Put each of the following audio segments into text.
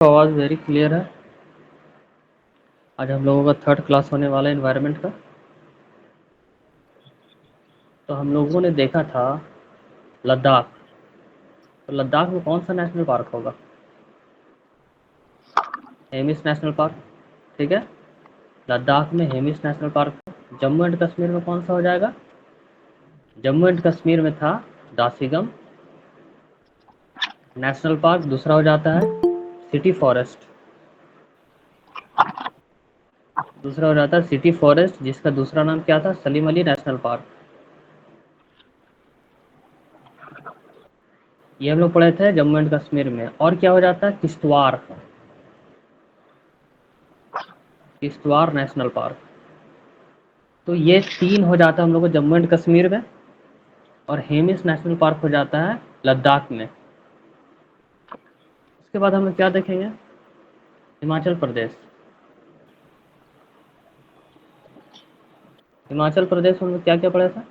आपका आवाज़ very clear है। आज हम लोगों का थर्ड क्लास होने वाला है एनवायरनमेंट का। तो हम लोगों ने देखा था लद्दाख। तो लद्दाख में कौन सा नेशनल पार्क होगा? Hemis national park. ठीक है, लद्दाख में Hemis national park. Jammu and Kashmir में कौन सा हो जाएगा? जम्मू एंड कश्मीर में था दासिगम नेशनल पार्क। दूसरा हो जाता है सिटी फॉरेस्ट। दूसरा हो जाता है सिटी फॉरेस्ट, जिसका दूसरा नाम क्या था? Salim Ali national park. ये हम लोग पढ़े थे जम्मू एंड कश्मीर में। और क्या हो जाता है? किश्तवाड़। Kishtwar national park. तो ये तीन हो जाता है हम लोग को जम्मू एंड कश्मीर में, और हेमिस नेशनल पार्क हो जाता है लद्दाख में। उसके बाद हम लोग क्या देखेंगे? हिमाचल प्रदेश। हिमाचल प्रदेश में हम लोग क्या क्या पढ़ा था?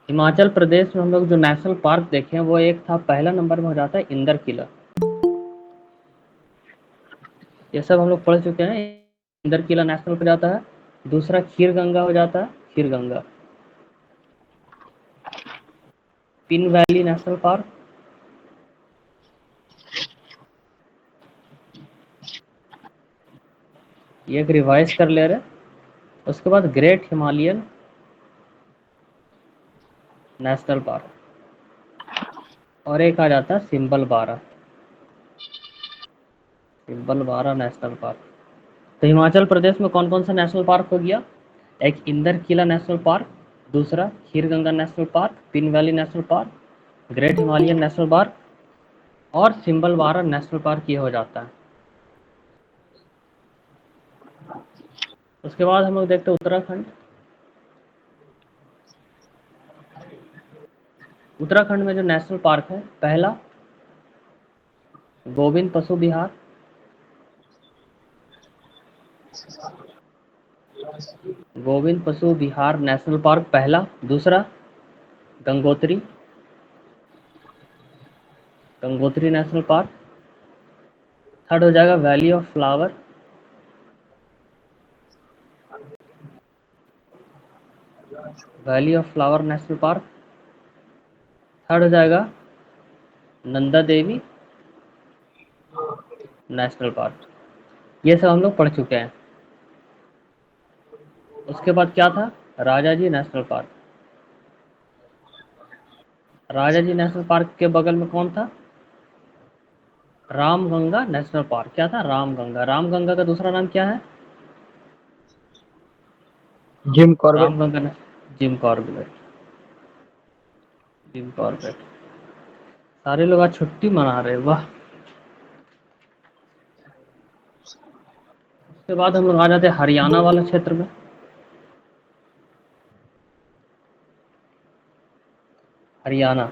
हिमाचल प्रदेश में हम लोग जो नेशनल पार्क देखे हैं वो एक था, पहला नंबर में हो जाता है इंदर किला। ये सब हम लोग पढ़ चुके हैं। इंदर किला नेशनल हो जाता है। दूसरा खीर गंगा हो जाता है, Kheer Ganga. Pin valley national park. ये एक रिवाइज कर ले रहे। उसके बाद ग्रेट हिमालयन नेशनल पार्क, और एक आ जाता है सिंबल बारा। सिंबल बारा नेशनल पार्क। तो हिमाचल प्रदेश में कौन कौन सा नेशनल पार्क हो गया? एक इंदर किला नेशनल पार्क, दूसरा Kheer Ganga national park, Pin valley national park, great Himalayan national park, और सिंबल बारा नेशनल पार्क ये हो जाता है। उसके बाद हम लोग देखते हैं उत्तराखंड। उत्तराखंड में जो नेशनल पार्क है, पहला गोविंद पशु विहार। गोविंद पशु विहार नेशनल पार्क पहला। दूसरा Gangotri. Gangotri national park. Third हो जाएगा valley of flower. Valley of flower national park. Third हो जाएगा नंदा देवी नेशनल पार्क। ये सब हम लोग पढ़ चुके हैं। उसके बाद क्या था? राजा जी नेशनल पार्क। राजा जी नेशनल पार्क के बगल में कौन था? Ramganga national park. क्या था? रामगंगा। रामगंगा का दूसरा नाम क्या है? Jim Corbett. रामगंगा ने जिम कॉर्बेट। Jim Corbett. सारे लोग आज छुट्टी मना रहे, वाह। उसके बाद हम लोग आ जाते हैं हरियाणा वाले क्षेत्र में। हरियाणा।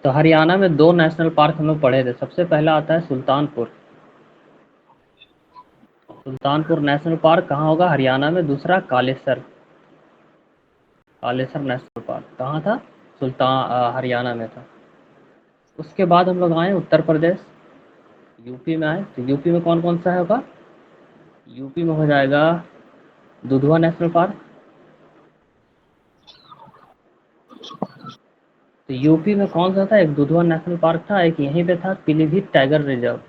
तो हरियाणा में दो नेशनल पार्क हम लोग पढ़े थे। सबसे पहला आता है सुल्तानपुर। सुल्तानपुर नेशनल पार्क कहाँ होगा? हरियाणा में। दूसरा कालेसर। कालेसर नेशनल पार्क कहाँ था? हरियाणा में था। उसके बाद हम लोग आए उत्तर प्रदेश। यूपी में आए। तो यूपी में कौन कौन सा होगा? यूपी में हो जाएगा दुधवा नेशनल पार्क। तो यूपी में कौन सा था? एक दुधवा नेशनल पार्क था, एक यहीं पे था पीलीभीत टाइगर रिजर्व।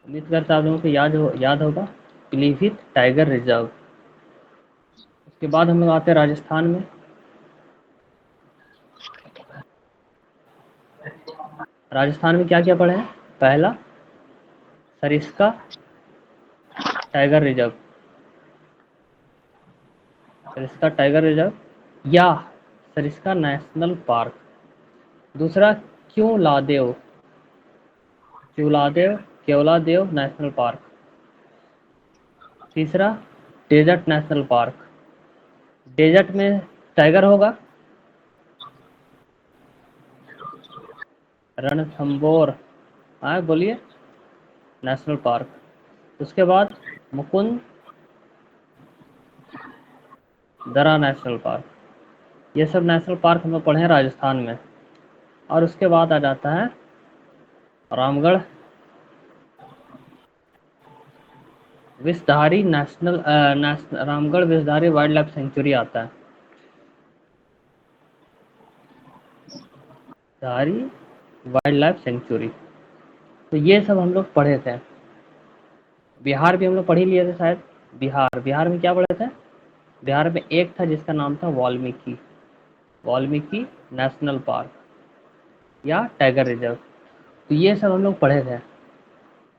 उम्मीद करता आप लोगों को याद होगा, पीलीभीत टाइगर रिजर्व। उसके बाद हम लोग आते हैं राजस्थान में। राजस्थान में क्या क्या पढ़े हैं? पहला Sariska tiger reserve. Sariska tiger reserve या सरिस्का नेशनल पार्क। दूसरा क्यूलादेव। क्यूलादेव केवलादेव नेशनल पार्क। तीसरा डेजर्ट नेशनल पार्क। डेजर्ट में टाइगर होगा। रणथंबोर, हाँ बोलिए, नेशनल पार्क। उसके बाद मुकुंद दरा नेशनल पार्क। ये सब नेशनल पार्क हम लोग पढ़े हैं राजस्थान में। और उसके बाद आ जाता है Ramgarh Vishdhari Ramgarh Vishdhari wild life sanctuary आता है। धारी वाइल्ड लाइफ सेंचुरी। तो ये सब हम लोग पढ़े थे। बिहार भी हम लोग पढ़ ही लिए थे शायद। बिहार में क्या पढ़े थे? बिहार में एक था जिसका नाम था वाल्मीकि, वाल्मीकि नेशनल पार्क या टाइगर रिजर्व। तो ये सब हम लोग पढ़े थे।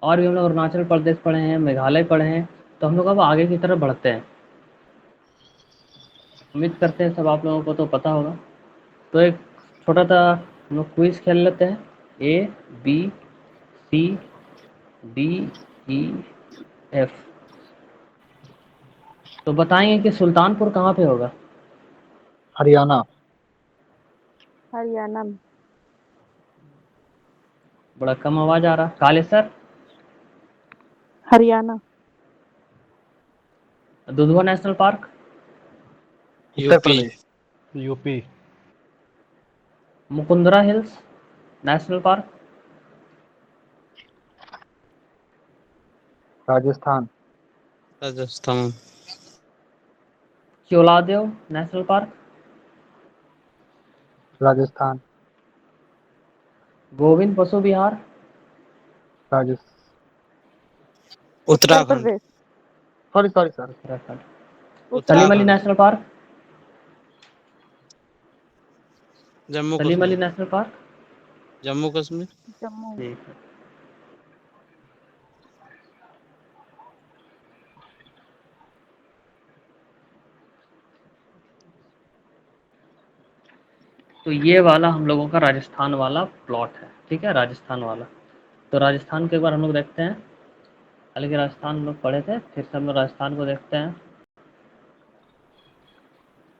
और भी हम लोग अरुणाचल प्रदेश पढ़े हैं, मेघालय पढ़े हैं। तो हम लोग अब आगे की तरफ बढ़ते हैं। उम्मीद करते हैं सब आप लोगों को तो पता होगा। तो एक छोटा सा हम लोग क्विज खेल लेते हैं। ABCDEF। तो बताएंगे कि सुल्तानपुर कहाँ पे होगा? हरियाणा। हरियाणा में। बड़ा कम आवाज आ रहा। Kale sir? Haryana. Dudhwa national park? Uttar UP. Pradesh. UP. Mukundra hills national park? Rajasthan. Rajasthan. Keoladeo national park? Rajasthan. Govind Pashu Vihar? Rajasthan. Uttar Uttarakhand. Pradesh. Sorry sorry sir. Uttarakhand. Salim Ali Uttarakhand. National park? Jammu Salim Ali Kashmir. National park? Jammu Kashmir. Jammu. ठीक है। तो ये वाला हम लोगों का राजस्थान वाला प्लॉट है, ठीक है, राजस्थान वाला। तो राजस्थान को एक बार हम लोग देखते हैं। हालांकि राजस्थान हम लोग पढ़े थे, फिर से हम लोग राजस्थान को देखते हैं।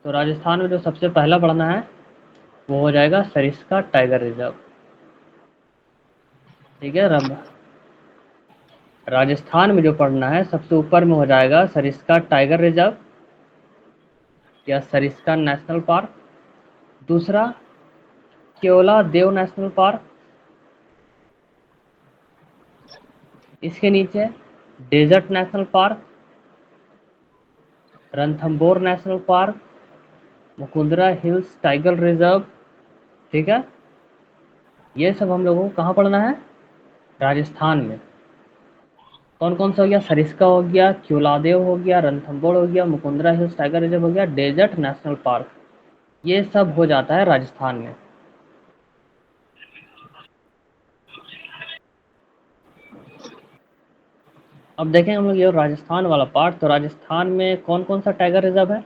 तो राजस्थान में जो सबसे पहला पढ़ना है वो हो जाएगा सरिस्का टाइगर रिजर्व। ठीक है, राजस्थान में जो पढ़ना है सबसे ऊपर में हो जाएगा सरिस्का टाइगर रिजर्व या सरिस्का नेशनल पार्क। दूसरा केवला देव नेशनल पार्क। इसके नीचे Desert national Park, Ranthambore National Park, Mukundra Hills Tiger reserve. ठीक है, ये सब हम लोगों को कहाँ पढ़ना है? राजस्थान में। कौन कौन सा हो गया? सरिस्का हो गया, क्योलादेव हो गया, रणथंबोर हो गया, मुकुंदरा हिल्स टाइगर रिजर्व हो गया, डेजर्ट नेशनल पार्क। ये सब हो जाता है राजस्थान में। अब देखें हम लोग ये राजस्थान वाला पार्ट। तो राजस्थान में कौन कौन सा टाइगर रिजर्व है?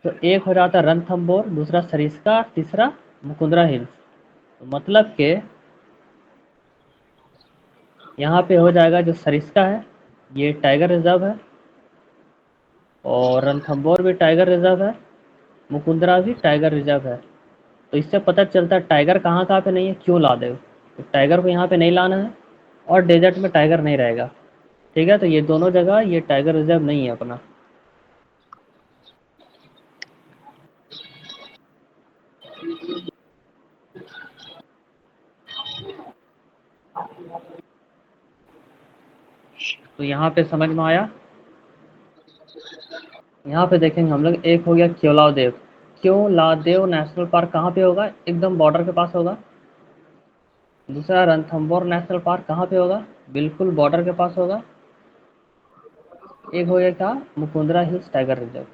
तो एक हो जाता है रणथंबोर, दूसरा सरिस्का, तीसरा मुकुंदरा हिल्स। तो मतलब कि यहाँ पे हो जाएगा जो सरिस्का है ये टाइगर रिजर्व है, और रणथंबोर भी टाइगर रिजर्व है, मुकुंदरा भी टाइगर रिजर्व है। तो इससे पता चलता है टाइगर कहाँ कहाँ पे नहीं है, क्यों ला दे। तो टाइगर को यहाँ पे नहीं लाना है, और डेजर्ट में टाइगर नहीं रहेगा। ठीक है, तो ये दोनों जगह ये टाइगर रिजर्व नहीं है अपना। तो यहाँ पे समझ में आया। यहाँ पे देखेंगे हम लोग, एक हो गया क्योलादेव। क्योलादेव नेशनल पार्क कहाँ पे होगा? एकदम बॉर्डर के पास होगा। दूसरा रणथंबोर नेशनल पार्क कहाँ पे होगा? बिल्कुल बॉर्डर के पास होगा। एक हो गया था मुकुंदरा हिल्स टाइगर रिजर्व,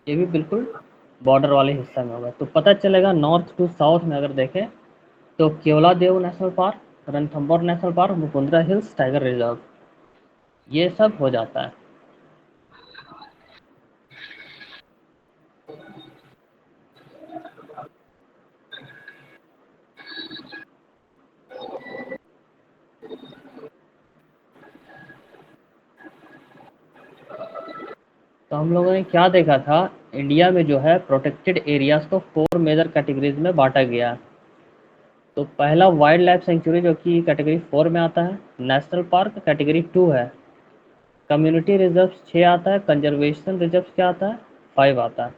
ये भी बिल्कुल बॉर्डर वाले हिस्सा में होगा। तो पता चलेगा नॉर्थ टू साउथ में अगर देखें तो Keoladeo national Park, Ranthambore National Park, Mukundra Hills Tiger reserve, ये सब हो जाता है। तो हम लोगों ने क्या देखा था? इंडिया में जो है प्रोटेक्टेड एरियाज को 4 मेजर कैटेगरीज में बांटा गया है। तो पहला वाइल्ड लाइफ सेंचुरी जो कि कैटेगरी 4 में आता है, नेशनल पार्क कैटेगरी 2 है, कम्युनिटी रिजर्व 6 आता है, कंजर्वेशन रिजर्व क्या आता है? 5 आता है।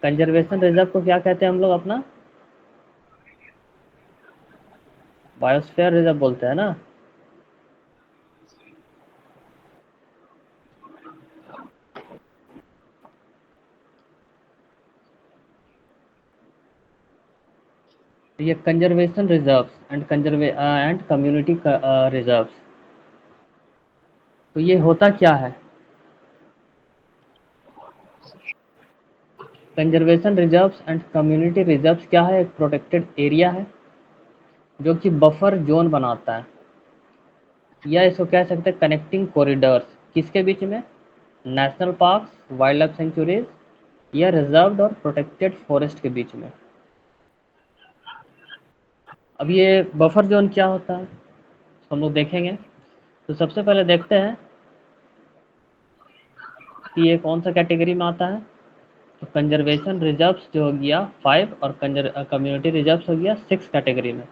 कंजर्वेशन रिजर्व को क्या कहते हैं हम लोग अपना? बायोस्फीयर रिजर्व बोलते हैं ना। तो ये conservation reserves and community reserves, तो ये होता क्या है? Conservation reserves and community reserves क्या है? एक प्रोटेक्टेड एरिया है जो कि बफर जोन बनाता है, या इसको कह सकते हैं कनेक्टिंग कॉरिडोर्स, किसके बीच में? National parks, wild life sanctuaries या रिजर्व्ड और प्रोटेक्टेड फॉरेस्ट के बीच में। अब ये बफर जोन क्या होता है तो हम लोग देखेंगे। तो सबसे पहले देखते हैं कि ये कौन सा कैटेगरी में आता है। तो कंजर्वेशन रिजर्व्स जो हो गया 5 और कम्युनिटी रिजर्व्स हो गया 6 कैटेगरी में।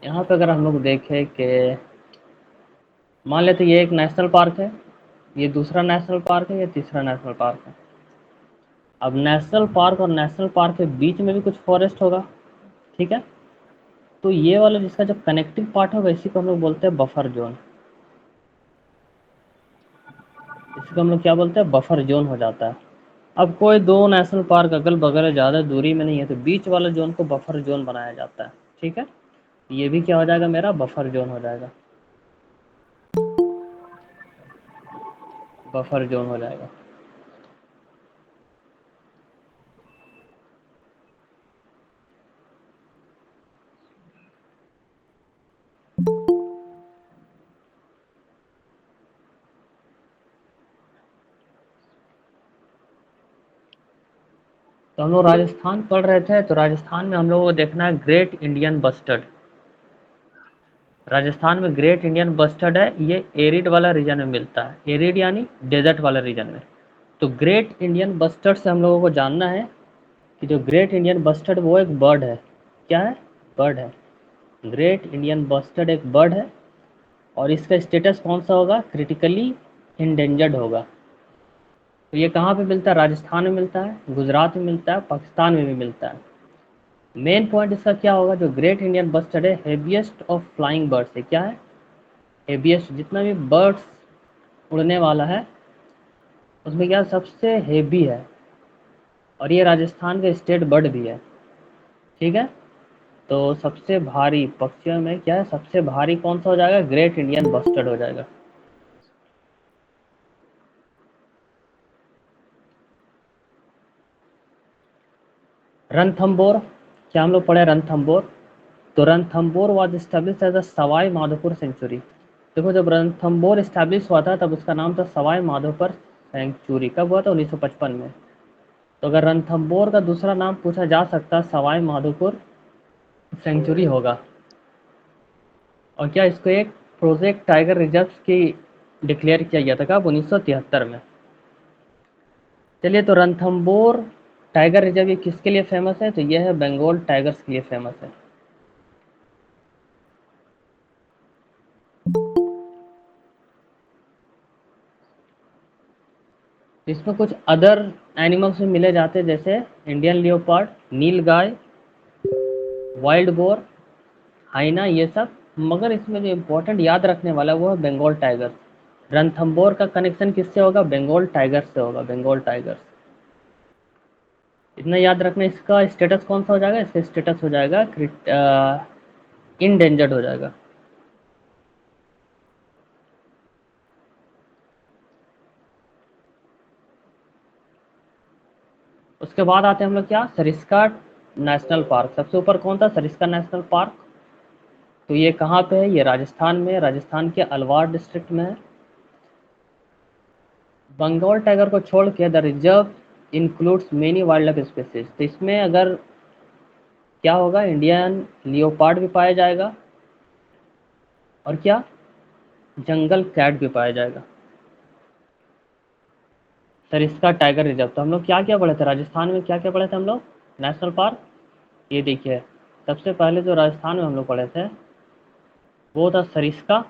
यहाँ पे अगर हम लोग देखें कि मान लेते ये एक नेशनल पार्क है, ये दूसरा नेशनल पार्क है, ये तीसरा नेशनल पार्क है। अब नेशनल पार्क और नेशनल पार्क के बीच में भी कुछ फॉरेस्ट होगा, ठीक है। तो ये वाला जिसका जब कनेक्टिंग पार्ट होगा इसी को हम लोग बोलते हैं बफर जोन। इसको हम लोग क्या बोलते हैं? बफर जोन हो जाता है। अब कोई दो नेशनल पार्क अगल बगल ज़्यादा दूरी में नहीं है तो बीच वाले जोन को बफर जोन बनाया जाता है, ठीक है। ये भी क्या हो जाएगा? मेरा बफर जोन हो जाएगा, बफर जोन हो जाएगा। तो हम लोग राजस्थान पढ़ रहे थे, तो राजस्थान में हम लोगों को देखना है ग्रेट इंडियन बस्टर्ड। राजस्थान में ग्रेट इंडियन बस्टर्ड है, ये एरिड वाला रीजन में मिलता है, एरिड यानी डेजर्ट वाला रीजन में। तो ग्रेट इंडियन बस्टर्ड से हम लोगों को जानना है कि जो ग्रेट इंडियन बस्टर्ड वो एक बर्ड है। क्या है? बर्ड है। ग्रेट इंडियन बस्टर्ड एक बर्ड है और इसका स्टेटस कौन सा होगा? क्रिटिकली इंडेंजर्ड होगा। तो ये कहाँ पे मिलता है? राजस्थान में मिलता है, गुजरात में मिलता है, पाकिस्तान में भी मिलता है। मेन पॉइंट इसका क्या होगा? जो ग्रेट इंडियन बस्टर्ड है हेवीएस्ट ऑफ फ्लाइंग बर्ड्स है। क्या है? हेवीएस्ट, जितना भी बर्ड्स उड़ने वाला है उसमें क्या सबसे हेवी है, और ये राजस्थान का स्टेट बर्ड भी है, ठीक है। तो सबसे भारी पक्षियों में क्या है? सबसे भारी कौन सा हो जाएगा? ग्रेट इंडियन बस्टर्ड हो जाएगा। रणथंबोर, क्या हम लोग पढ़े रणथंबोर? तो Ranthambore was established as a Sawai Madhopur sanctuary. देखो जब रणथंबोर स्टैब्लिश हुआ था तब उसका नाम था सवाई माधोपुर सेंचुरी। कब हुआ था? 1955 में। तो अगर रणथंबोर का दूसरा नाम पूछा जा सकता सवाई माधोपुर सेंचुरी होगा। और क्या इसको एक प्रोजेक्ट टाइगर रिजर्व की डिक्लेयर किया गया था कब? 1973 में। चलिए, तो रणथंबोर टाइगर रिजर्व ये किसके लिए फेमस है? तो यह है बंगाल टाइगर्स के लिए फेमस है। इसमें कुछ अदर एनिमल्स भी मिले जाते हैं जैसे इंडियन लियोपार्ड, नील गाय, वाइल्ड बोर, हाइना, ये सब। मगर इसमें जो इम्पोर्टेंट याद रखने वाला है वो है बंगाल टाइगर। रणथंबोर का कनेक्शन किससे होगा? बंगाल टाइगर से होगा, बंगाल टाइगर। इतना याद रखना। इसका स्टेटस कौन सा हो जाएगा? इसका स्टेटस हो जाएगा इंडेंजर्ड हो जाएगा। उसके बाद आते हैं हम लोग क्या? Sariska national park. सबसे ऊपर कौन था? Sariska national park. तो ये कहाँ पे है? ये राजस्थान में है, राजस्थान के अलवार डिस्ट्रिक्ट में है। बंगाल टाइगर को छोड़ के the reserve includes many wild life species. तो इसमें अगर क्या होगा? इंडियन लियोपार्ड भी पाया जाएगा और क्या? जंगल कैट भी पाया जाएगा। Sariska tiger reserve. तो हम लोग क्या क्या पढ़े थे राजस्थान में? क्या क्या पढ़े थे हम लोग? नेशनल पार्क, ये देखिए सबसे पहले जो राजस्थान में हम लोग पढ़े थे वो था सरिस्का।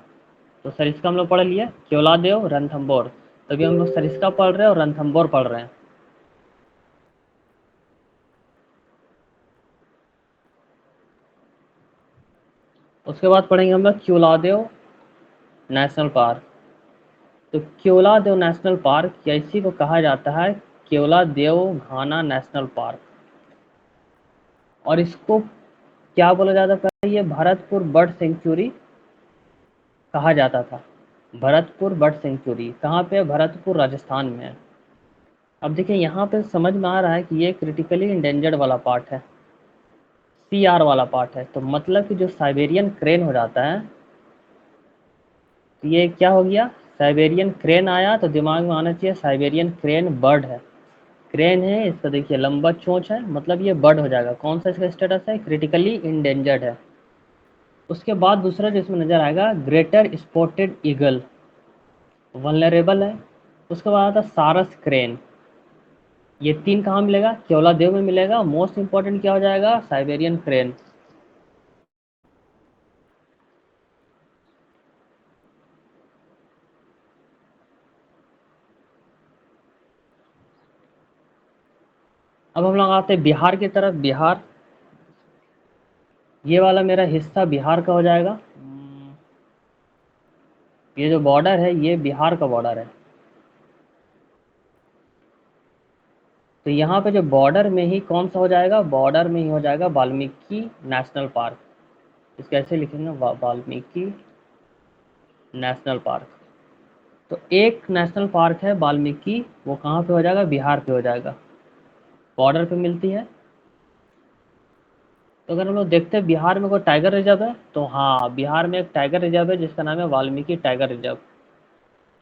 तो सरिस्का हम लोग पढ़ लिए, केवलादेव, रणथंबोर। तभी हम लोग सरिस्का पढ़ रहे हैं और रणथंबोर पढ़ रहे हैं। उसके बाद पढ़ेंगे हम लोग क्योलादेव नेशनल पार्क। तो क्योलादेव नेशनल पार्क या इसी को कहा जाता है केवलादेव घाना नेशनल पार्क, और इसको क्या बोला जाता था, ये भरतपुर बर्ड सेंचुरी कहा जाता था। भरतपुर बर्ड सेंचुरी कहाँ पे है? भरतपुर राजस्थान में है। अब देखिए यहाँ पे समझ में आ रहा है कि ये क्रिटिकली इंडेंजर्ड वाला पार्ट है, CR वाला पार्ट है। तो मतलब कि जो साइबेरियन क्रेन हो जाता है, तो ये क्या हो गया, साइबेरियन क्रेन आया तो दिमाग में आना चाहिए साइबेरियन क्रेन बर्ड है। क्रेन है, इसका देखिए लंबा चोंच है, मतलब ये बर्ड हो जाएगा। कौन सा इसका स्टेटस है? क्रिटिकली इंडेंजर्ड है। उसके बाद दूसरा जो इसमें नजर आएगा ग्रेटर स्पॉटेड ईगल, वल्नरेबल है। उसके बाद आता सारस क्रेन। ये तीन कहाँ मिलेगा? केवलादेव में मिलेगा। मोस्ट इंपॉर्टेंट क्या हो जाएगा? Siberian crane. अब हम लोग आते हैं बिहार की तरफ। बिहार, ये वाला मेरा हिस्सा बिहार का हो जाएगा। ये जो बॉर्डर है ये बिहार का बॉर्डर है। तो यहाँ पे जो बॉर्डर में ही कौन सा हो जाएगा? बॉर्डर में ही हो जाएगा वाल्मीकि नेशनल पार्क। इसको ऐसे लिखेंगे वाल्मीकि नेशनल पार्क। तो एक नेशनल पार्क है वाल्मीकि, वो कहाँ पे हो जाएगा? बिहार पे हो जाएगा, बॉर्डर पे मिलती है। तो अगर हम लोग देखते हैं बिहार में कोई टाइगर रिजर्व है, तो हाँ बिहार में एक टाइगर रिजर्व है जिसका नाम है वाल्मीकि टाइगर रिजर्व।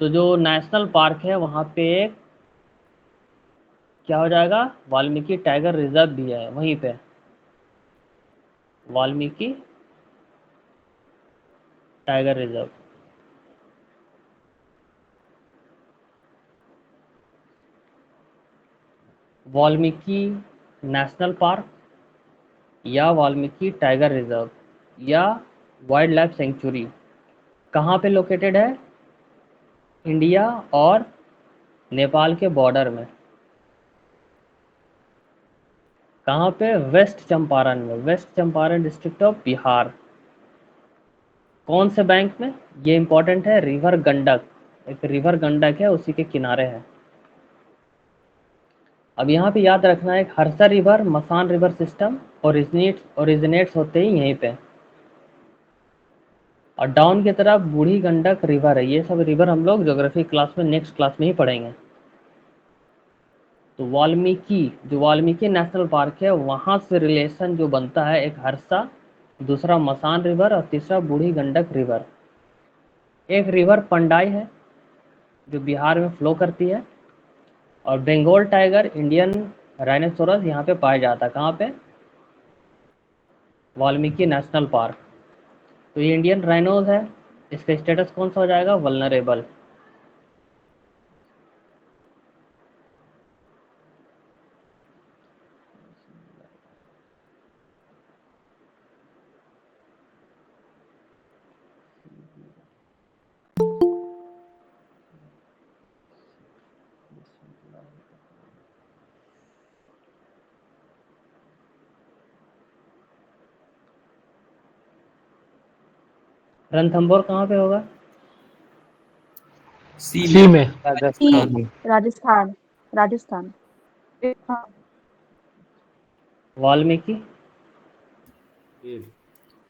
तो जो नेशनल पार्क है वहाँ पे एक क्या हो जाएगा? वाल्मीकि टाइगर रिजर्व भी है वहीं पे, Valmiki tiger reserve. Valmiki national park या वाल्मीकि टाइगर रिजर्व या वाइल्ड लाइफ सेंचुरी कहाँ पे लोकेटेड है? इंडिया और नेपाल के बॉर्डर में। कहाँ पे? वेस्ट चंपारण में, west Champaran district of Bihar. कौन से बैंक में? ये इंपॉर्टेंट है, रिवर गंडक। एक रिवर गंडक है, उसी के किनारे है। अब यहाँ पे याद रखना है, एक हरसा रिवर, मसान रिवर सिस्टम ओरिजिनेट्स होते ही यहीं पे, और डाउन की तरफ बूढ़ी गंडक रिवर है। ये सब रिवर हम लोग ज्योग्राफी क्लास में नेक्स्ट क्लास में ही पढ़ेंगे। तो वाल्मीकि, जो वाल्मीकि नेशनल पार्क है, वहाँ से रिलेशन जो बनता है, एक हरसा, दूसरा मसान रिवर और तीसरा बूढ़ी गंडक रिवर। एक रिवर पंडाई है जो बिहार में फ्लो करती है, और बंगाल टाइगर, इंडियन राइनोसोरस यहाँ पे पाया जाता है। कहाँ पे? Valmiki national park. तो ये इंडियन राइनोज है, इसका स्टेटस कौन सा हो जाएगा? वल्नरेबल। रणथंबोर कहाँ पे होगा? सी में। राजस्थान में। राजस्थान। राजस्थान। हाँ, वाल्मीकि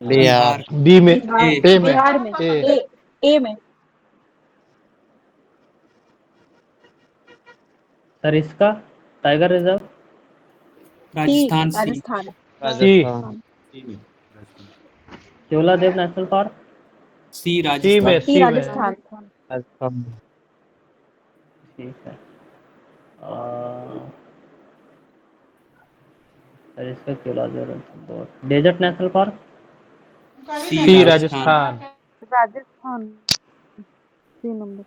बिहार। बी में। बिहार ए में। बिहार में। ए। ए में। Sariska tiger reserve, C Rajasthan C Rajasthan. Rajasthan. Keoladeo national park, C C में। राजस्थान सी सी में। राजस्थान। राजस्थान। ठीक है। Sariska, Keoladeo, Ranthambore. Desert national park, C Rajasthan. Rajasthan 3 number.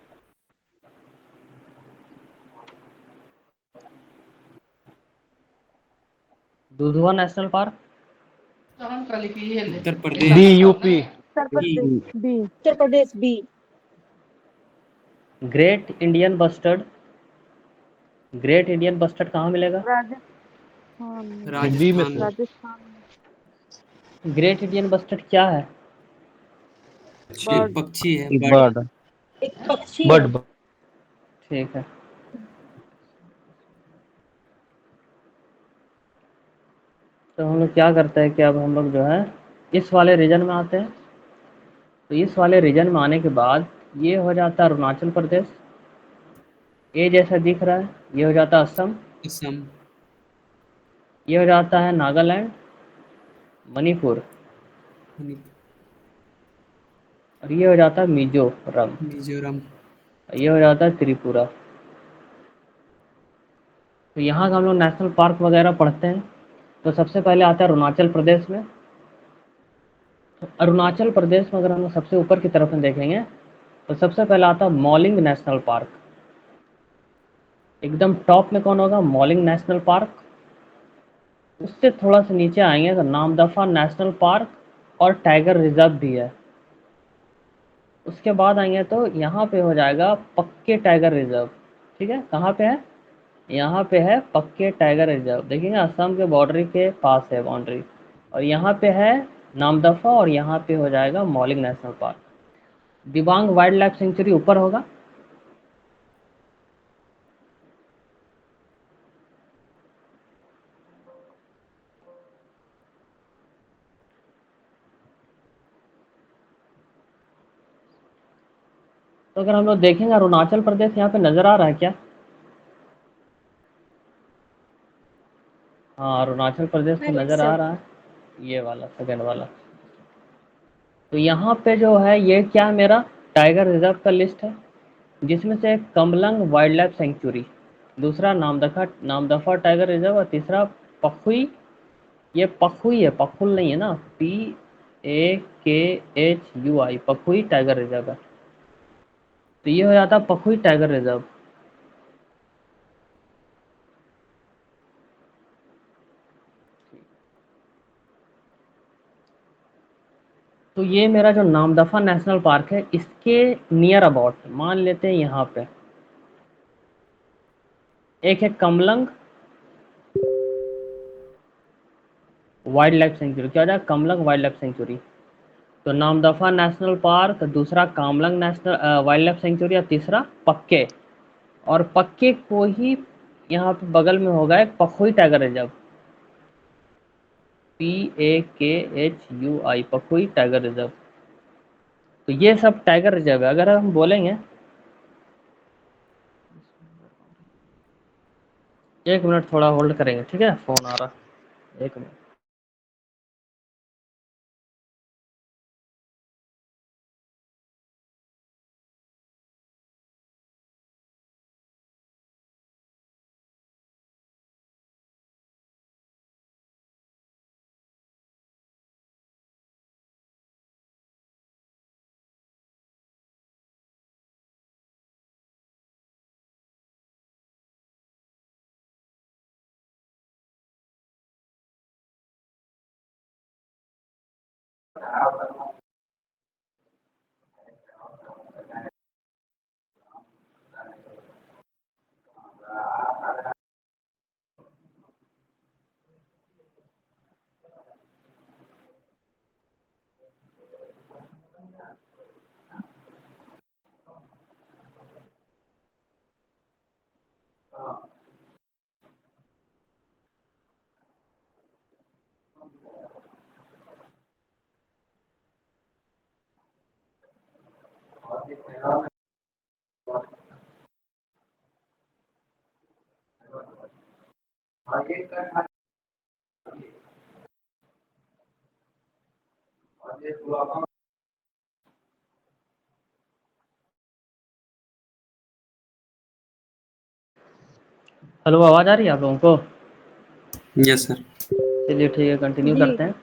Dudhwa national park, Uttar B Pradesh UP. Uttar Pradesh B. Uttar Pradesh B. Great Indian bustard, great Indian bustard कहाँ मिलेगा? राजस्थान में। बी में राजस्थान। सर। राजस्थान में। ग्रेट इंडियन बस्टर्ड क्या है? बर्ड। पक्षी है, बर्ड। बर्ड। एक पक्षी है। बर्ड। ठीक है। तो हम लोग क्या करते हैं कि अब हम लोग जो है इस वाले रीजन में आते हैं। तो इस वाले रीजन में आने के बाद ये हो जाता है अरुणाचल प्रदेश, ए जैसा दिख रहा है, ये हो जाता है असम, असम। ये हो जाता है नागालैंड, मणिपुर, मणिपुर। और ये हो जाता है मिजोरम, मिजोरम। और ये हो जाता है त्रिपुरा। तो यहाँ का हम लोग नेशनल पार्क वगैरह पढ़ते हैं। तो सबसे पहले आता है अरुणाचल प्रदेश में। तो अरुणाचल प्रदेश में अगर हम लोग सबसे ऊपर की तरफ में देखेंगे तो सबसे पहला आता है मॉलिंग नेशनल पार्क। एकदम टॉप में कौन होगा? Mouling national park. उससे थोड़ा सा नीचे आएंगे तो नामदफा नेशनल पार्क और टाइगर रिजर्व भी है। उसके बाद आएंगे तो यहाँ पे हो जाएगा पक्के टाइगर रिजर्व। ठीक है, कहाँ पे है? यहाँ पे है पक्के टाइगर रिजर्व। देखिएगा असम के बॉर्डर के पास है बाउंड्री, और यहाँ पे है नामदफा, और यहाँ पे हो जाएगा Mouling national park. Dibang wild life sanctuary ऊपर होगा। तो अगर हम लोग देखेंगे अरुणाचल प्रदेश यहाँ पे नज़र आ रहा है क्या? हाँ, अरुणाचल प्रदेश तो नज़र आ रहा है, ये वाला सेकंड वाला। तो यहाँ पे जो है ये क्या है, मेरा टाइगर रिजर्व का लिस्ट है, जिसमें से कमलंग वाइल्ड लाइफ सेंचुरी, दूसरा नामदफा टाइगर रिजर्व, और तीसरा पखुई। ये पखुई है, पखुल नहीं है ना, PAKHUI, पखुई टाइगर रिजर्व है। तो ये हो जाता है पखुई टाइगर रिजर्व। तो ये मेरा जो नामदफा नेशनल पार्क है इसके नियर अबाउट मान लेते हैं यहाँ पे एक है कमलंग वाइल्ड लाइफ सेंचुरी। क्या हो जाएगा? Kamlang wild life sanctuary. तो नामदफा नेशनल पार्क, दूसरा कामलंग नेशनल वाइल्ड लाइफ सेंचुरी, और तीसरा पक्के। और पक्के को ही यहाँ पे बगल में होगा एक Pakhui tiger reserve, PAKHUI, Pakhui tiger reserve. तो ये सब टाइगर रिजर्व है। अगर हम बोलेंगे, एक मिनट थोड़ा होल्ड करेंगे, ठीक है, फ़ोन आ रहा है, एक मिनट। हेलो, आवाज़ आ रही है आप लोगों को? Yes sir. चलिए ठीक है, कंटिन्यू जी। करते हैं।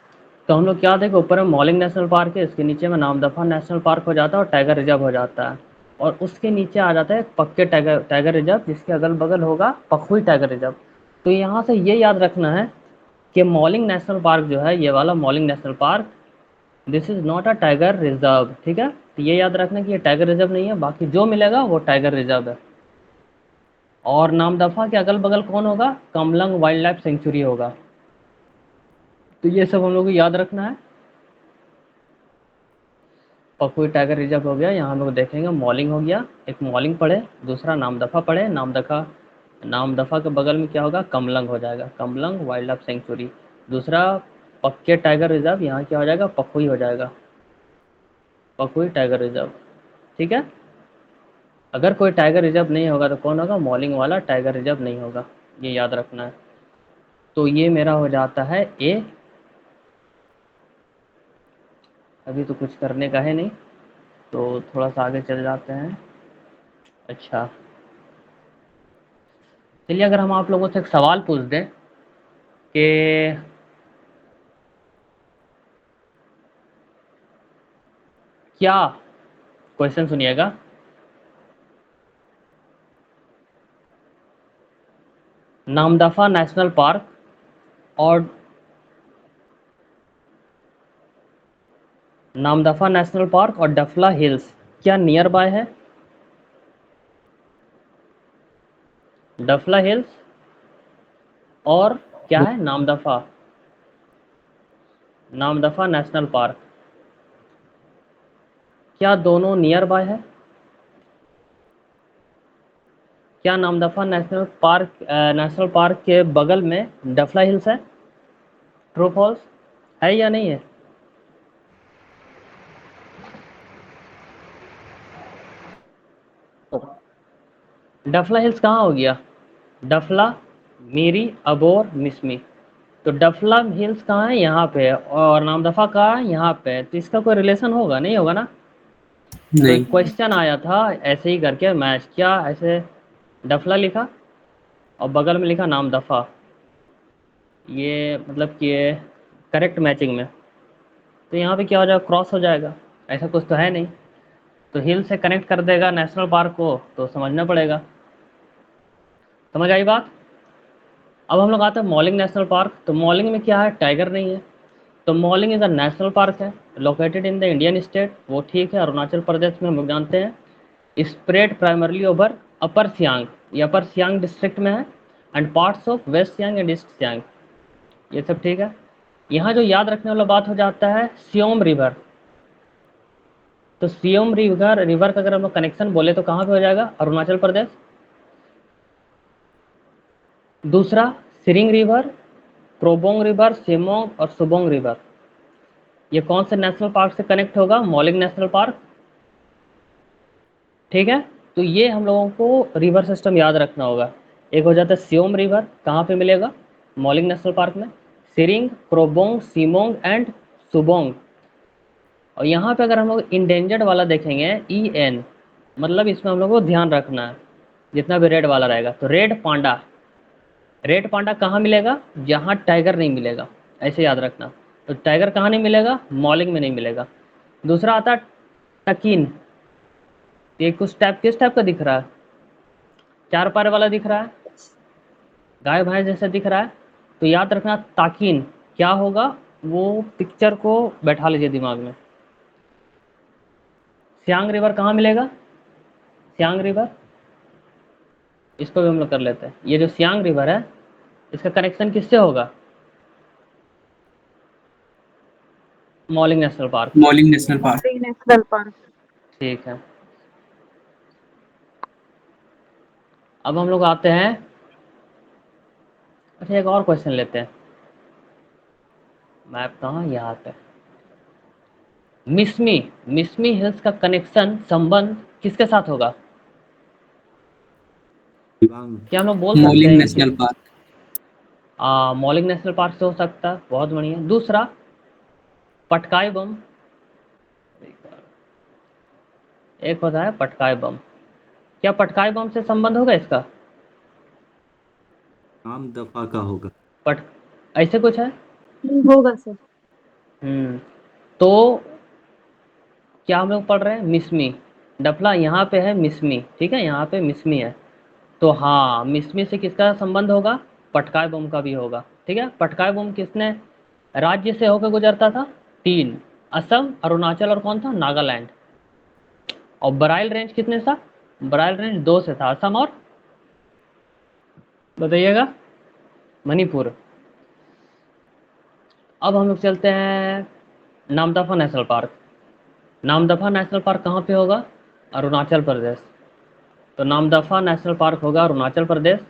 तो हम लोग क्या देखें, ऊपर में मॉलिंग नेशनल पार्क है, इसके नीचे में नामदफा नेशनल पार्क हो जाता है और टाइगर रिजर्व हो जाता है, और उसके नीचे आ जाता है पक्के टाइगर टाइगर रिजर्व, जिसके अगल बगल होगा पखुई टाइगर रिजर्व। तो यहाँ से ये याद रखना है कि मॉलिंग नेशनल पार्क जो है, ये वाला Mouling national park this is not a tiger reserve, ठीक है। तो ये याद रखना कि ये टाइगर रिजर्व नहीं है, बाकी जो मिलेगा वो टाइगर रिजर्व है। और नामदफा के अगल बगल कौन होगा? कमलंग वाइल्ड लाइफ सेंचुरी होगा। तो ये सब हम लोग को याद रखना है। पकुई टाइगर रिजर्व हो गया, यहाँ हम लोग देखेंगे मॉलिंग हो गया, एक मॉलिंग पढ़े, दूसरा नामदफा पढ़े, नामदफा के बगल में क्या होगा? कमलंग हो जाएगा, कमलंग वाइल्ड लाइफ सेंचुरी। दूसरा पक्के टाइगर रिजर्व, यहाँ क्या हो जाएगा? पकुई हो जाएगा, पकुई टाइगर रिजर्व, ठीक है। अगर कोई टाइगर रिजर्व नहीं होगा तो कौन होगा? मॉलिंग वाला टाइगर रिजर्व नहीं होगा, ये याद रखना है। तो ये मेरा हो जाता है ए। अभी तो कुछ करने का है नहीं, तो थोड़ा सा आगे चले जाते हैं। अच्छा, चलिए अगर हम आप लोगों से एक सवाल पूछ दें कि क्या, क्वेश्चन सुनिएगा, नामदफा नेशनल पार्क और नामदफा नेशनल पार्क और डफला हिल्स क्या नियर बाय है? डफला हिल्स और क्या है? नामदफा, नामदफा नेशनल पार्क, क्या दोनों नियर बाय है? क्या नामदफा नेशनल पार्क के बगल में डफला हिल्स है? ट्रू फॉल्स, है या नहीं है? डफला हिल्स कहाँ हो गया? डफला, मीरी, अबोर, मिसमी। तो डफला हिल्स कहाँ है? यहाँ पे है। और नामदफा कहाँ है? यहाँ पे है। तो इसका कोई रिलेशन होगा? नहीं होगा ना। तो नहीं। एक क्वेश्चन आया था ऐसे ही करके मैच, क्या ऐसे डफला लिखा और बगल में लिखा नामदफा, ये मतलब कि ये करेक्ट मैचिंग में। तो यहाँ पे क्या हो जाएगा? क्रॉस हो जाएगा, ऐसा कुछ तो है नहीं। तो हिल से कनेक्ट कर देगा नेशनल पार्क को, तो समझना पड़ेगा। समझ आई बात? अब हम लोग आते हैं मॉलिंग नेशनल पार्क। तो मॉलिंग में क्या है? टाइगर नहीं है। तो Mouling is a national park है, located in the Indian state, वो ठीक है, अरुणाचल प्रदेश में हम लोग जानते हैं। Spread primarily over upper Siang, ये अपर सियांग डिस्ट्रिक्ट में है, and parts of west Siang and east Siang, ये सब ठीक है। यहाँ जो याद रखने वाला बात हो जाता है सियोम रिवर। तो सियोम रिवर का अगर हम लोग कनेक्शन बोले तो कहाँ पे हो जाएगा? अरुणाचल प्रदेश। दूसरा सिरिंग रिवर, प्रोबोंग रिवर, सेमोंग और सुबोंग रिवर, ये कौन से नेशनल पार्क से कनेक्ट होगा? मॉलिंग नेशनल पार्क, ठीक है। तो ये हम लोगों को रिवर सिस्टम याद रखना होगा। एक हो जाता है सियोम रिवर, कहाँ पे मिलेगा? मॉलिंग नेशनल पार्क में। सिरिंग, क्रोबोंग, सीमोंग एंड सुबोंग। और यहाँ पे अगर हम लोग इंडेंजर्ड वाला देखेंगे, EN, मतलब इसमें हम लोग को ध्यान रखना है जितना भी रेड वाला रहेगा। तो रेड पांडा, रेड पांडा कहाँ मिलेगा? जहाँ टाइगर नहीं मिलेगा, ऐसे याद रखना। तो टाइगर कहाँ नहीं मिलेगा? मॉलिंग में नहीं मिलेगा। दूसरा आता है टकीन, ये कुछ टाइप, किस टाइप का दिख रहा है? चार पैर वाला दिख रहा है, गाय भैंस जैसा दिख रहा है। तो याद रखना ताकिन क्या होगा, वो पिक्चर को बैठा लीजिए दिमाग में। सियांग रिवर कहाँ मिलेगा? सियांग रिवर, इसको भी हम लोग कर लेते हैं। ये जो सियांग रिवर है, इसका कनेक्शन किससे होगा? मॉलिंग नेशनल पार्क से। Mouling national park. Mouling national park. ठीक है। अब हम लोग आते हैं, अच्छा एक और क्वेश्चन लेते हैं। मैप कहाँ? यहाँ पे। मिसमी, मिसमी हिल्स का कनेक्शन, संबंध किसके साथ होगा? क्या हम लोग बोल सकते मॉलिंग हैं कि national park. Mouling national park से हो सकता है? बहुत बढ़िया। दूसरा पटकाई बम, एक होता है पटकाई बम, क्या पटकाई बम से संबंध होगा इसका? नाम दफा का होगा। पट, ऐसे कुछ है। होगा सर। तो क्या हम लोग पढ़ रहे हैं? मिसमी, डफला यहाँ पे है, मिसमी, ठीक है, यहाँ पे मिसमी है। तो हाँ, मिसमी से किसका संबंध होगा? पटकाई बम का भी होगा, ठीक है। पटकाई बम किसने राज्य से होकर गुजरता था? तीन, असम, अरुणाचल और कौन था, नागालैंड। और बराइल रेंज कितने था, बराइल रेंज 2 से था, असम और बताइएगा मणिपुर। अब हम लोग चलते हैं Namdapha national park. Namdapha national park कहाँ पे होगा, अरुणाचल प्रदेश। तो नामदफा नेशनल पार्क होगा अरुणाचल प्रदेश।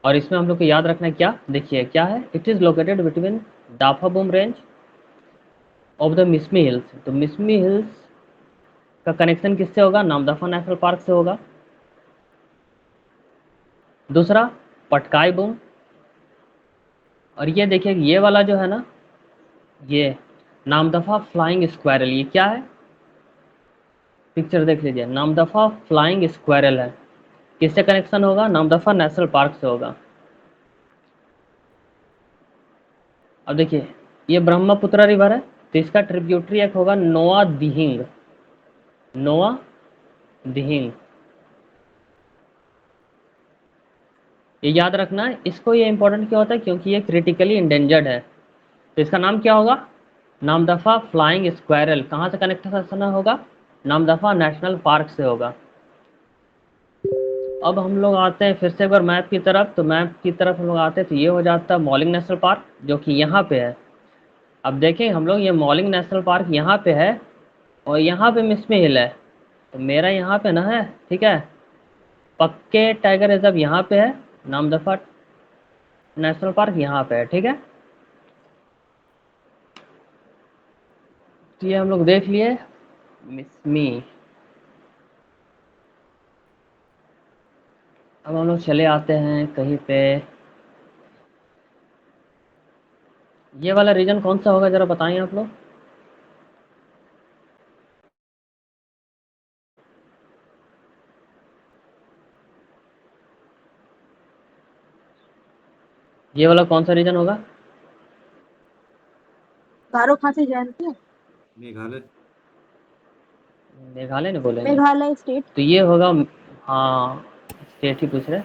और इसमें हम लोग को याद रखना है क्या, देखिए क्या है, it is located between Dafabum range of the Mishmi hills. तो मिसमी हिल्स का कनेक्शन किससे होगा, नामदफा नेशनल पार्क से होगा। दूसरा पटकाई बूम। और ये देखिए ये वाला जो है ना, ये नामदफा फ्लाइंग स्क्वायरल, ये क्या है, पिक्चर देख लीजिए, नामदफा फ्लाइंग स्क्वायरल है। किससे कनेक्शन होगा, नामदफा नेशनल पार्क से होगा। अब देखिए ये ब्रह्मपुत्र रिवर है, तो इसका ट्रिब्यूटरी एक होगा नोआ दिहिंग, नोआ दिहिंग। ये याद रखना है इसको, ये इंपॉर्टेंट क्यों होता है, क्योंकि ये क्रिटिकली इंडेंजर्ड है। तो इसका नाम क्या होगा, नामदफा फ्लाइंग स्क्वायरल। कहाँ से कनेक्शन होगा, नामदफा नेशनल पार्क से होगा। अब हम लोग आते हैं फिर से एक बार मैप की तरफ, तो मैप की तरफ हम लोग आते हैं तो ये हो जाता है मॉलिंग नेशनल पार्क, जो कि यहाँ पे है। अब देखें हम लोग, ये मॉलिंग नेशनल पार्क यहाँ पे है और यहाँ पे मिसमी हिल है, तो मेरा यहाँ पे ना है, ठीक है। पक्के टाइगर रिजर्व यहाँ पे है, नामदफा नेशनल पार्क यहाँ पे है, ठीक है। तो ये हम लोग देख लिए मिसमी। अब हम लोग चले आते हैं कहीं पे, ये वाला रीजन कौन सा होगा जरा बताएं आप लोग। ये वाला कौन सा रीजन होगा, गारो खासी जानते हैं, मेघालय। मेघालय ने बोले हैं। मेघालय स्टेट। तो ये होगा, हाँ स्टेट ही पूछ रहे।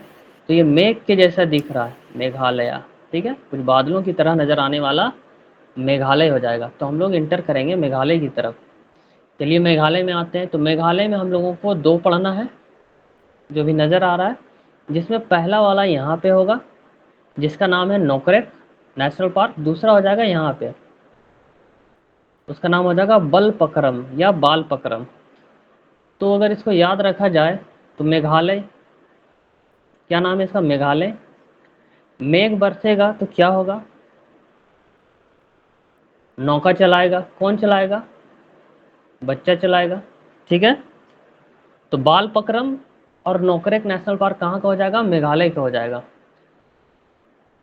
तो ये मेघ के जैसा दिख रहा है मेघालय, ठीक है, कुछ बादलों की तरह नज़र आने वाला मेघालय हो जाएगा। तो हम लोग इंटर करेंगे मेघालय की तरफ। चलिए मेघालय में आते हैं। तो मेघालय में हम लोगों को 2 पढ़ना है, जो भी नज़र आ रहा है, जिसमें पहला वाला यहाँ पे होगा, जिसका नाम है नोकरेक नेशनल पार्क। दूसरा हो जाएगा यहाँ पे, उसका नाम हो जाएगा बलपक्रम या बालपक्रम। तो अगर इसको याद रखा जाए तो मेघालय, क्या नाम है इसका, मेघालय। मेघ बरसेगा तो क्या होगा, नौका चलाएगा, कौन चलाएगा, बच्चा चलाएगा, ठीक है। तो बालपक्रम और नोकरेक नेशनल पार्क कहाँ का हो जाएगा, मेघालय का हो जाएगा।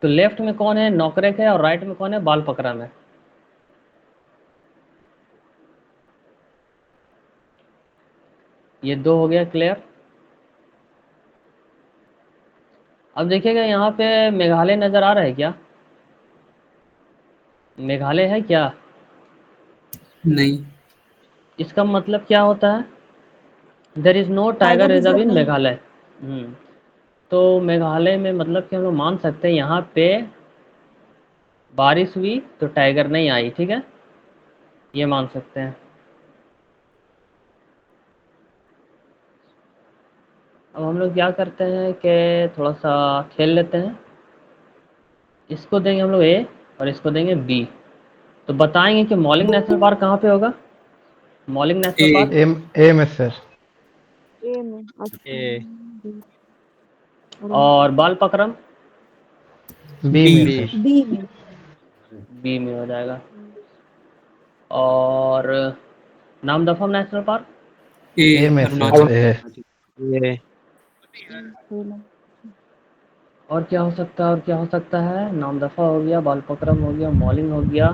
तो लेफ्ट में कौन है, नोकरेक है, और राइट में कौन है, बालपक्रम है। ये 2 हो गया क्लियर। अब देखिएगा यहाँ पे मेघालय नज़र आ रहा है क्या, मेघालय है क्या, नहीं। इसका मतलब क्या होता है, there is no tiger reserve in Meghalaya. तो मेघालय में मतलब कि हम लोग मान सकते हैं यहाँ पे बारिश हुई तो टाइगर नहीं आई, ठीक है, ये मान सकते हैं। अब हम लोग क्या करते हैं कि थोड़ा सा खेल लेते हैं। इसको देंगे हम लोग ए और इसको देंगे बी। तो बताएंगे कि मॉलिंग नेशनल पार्क कहाँ पे होगा, मॉलिंग नेशनल ए। पार्क। ए में सर। ए में, अच्छा ए बी, और बालपक्रम बी बी। में बी सर। बी में। बी में हो जाएगा। और Namdapha national park, A A में अरुणाचल। सर। ए। ए और क्या हो सकता है, और क्या हो सकता है, नामदफा हो गया, बालपक्रम हो गया, मॉलिंग हो गया,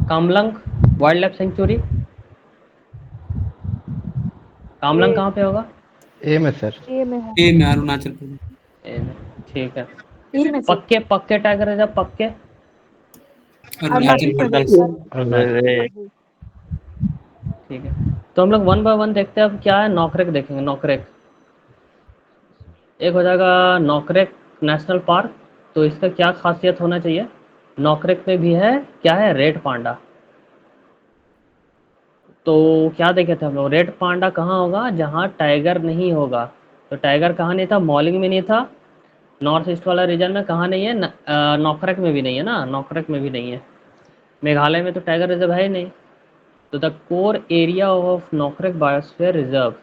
कामलंग वाइल्ड लाइफ सेंचुरी। कामलंग ए कहाँ पे होगा, ए में सर। ए में है, ए में अरुणाचल प्रदेश। ए में, ठीक है। सी में से, पक्के पक्के टाइगर रिजर्व पक्के, अरुणाचल अरुणाचल प्रदेश। प्रदेश। अरुणाचल। ठीक है। तो हम लोग 1 बाय 1 देखते हैं। अब क्या है, नौकरेक देखेंगे, नौकरेक। एक हो जाएगा नॉकरेक नेशनल पार्क। तो इसका क्या खासियत होना चाहिए, नॉकरेक में भी है क्या है, रेड पांडा। तो क्या देखे थे हम लोग, रेड पांडा कहाँ होगा, जहाँ टाइगर नहीं होगा। तो टाइगर कहाँ नहीं था, मॉलिंग में नहीं था, नॉर्थ ईस्ट वाला रीजन में कहाँ नहीं है, नॉकरेक में भी नहीं है ना, नॉकरेक में भी नहीं है। मेघालय में तो टाइगर रिजर्व है ही नहीं। तो the core area of Nokrek biosphere reserve,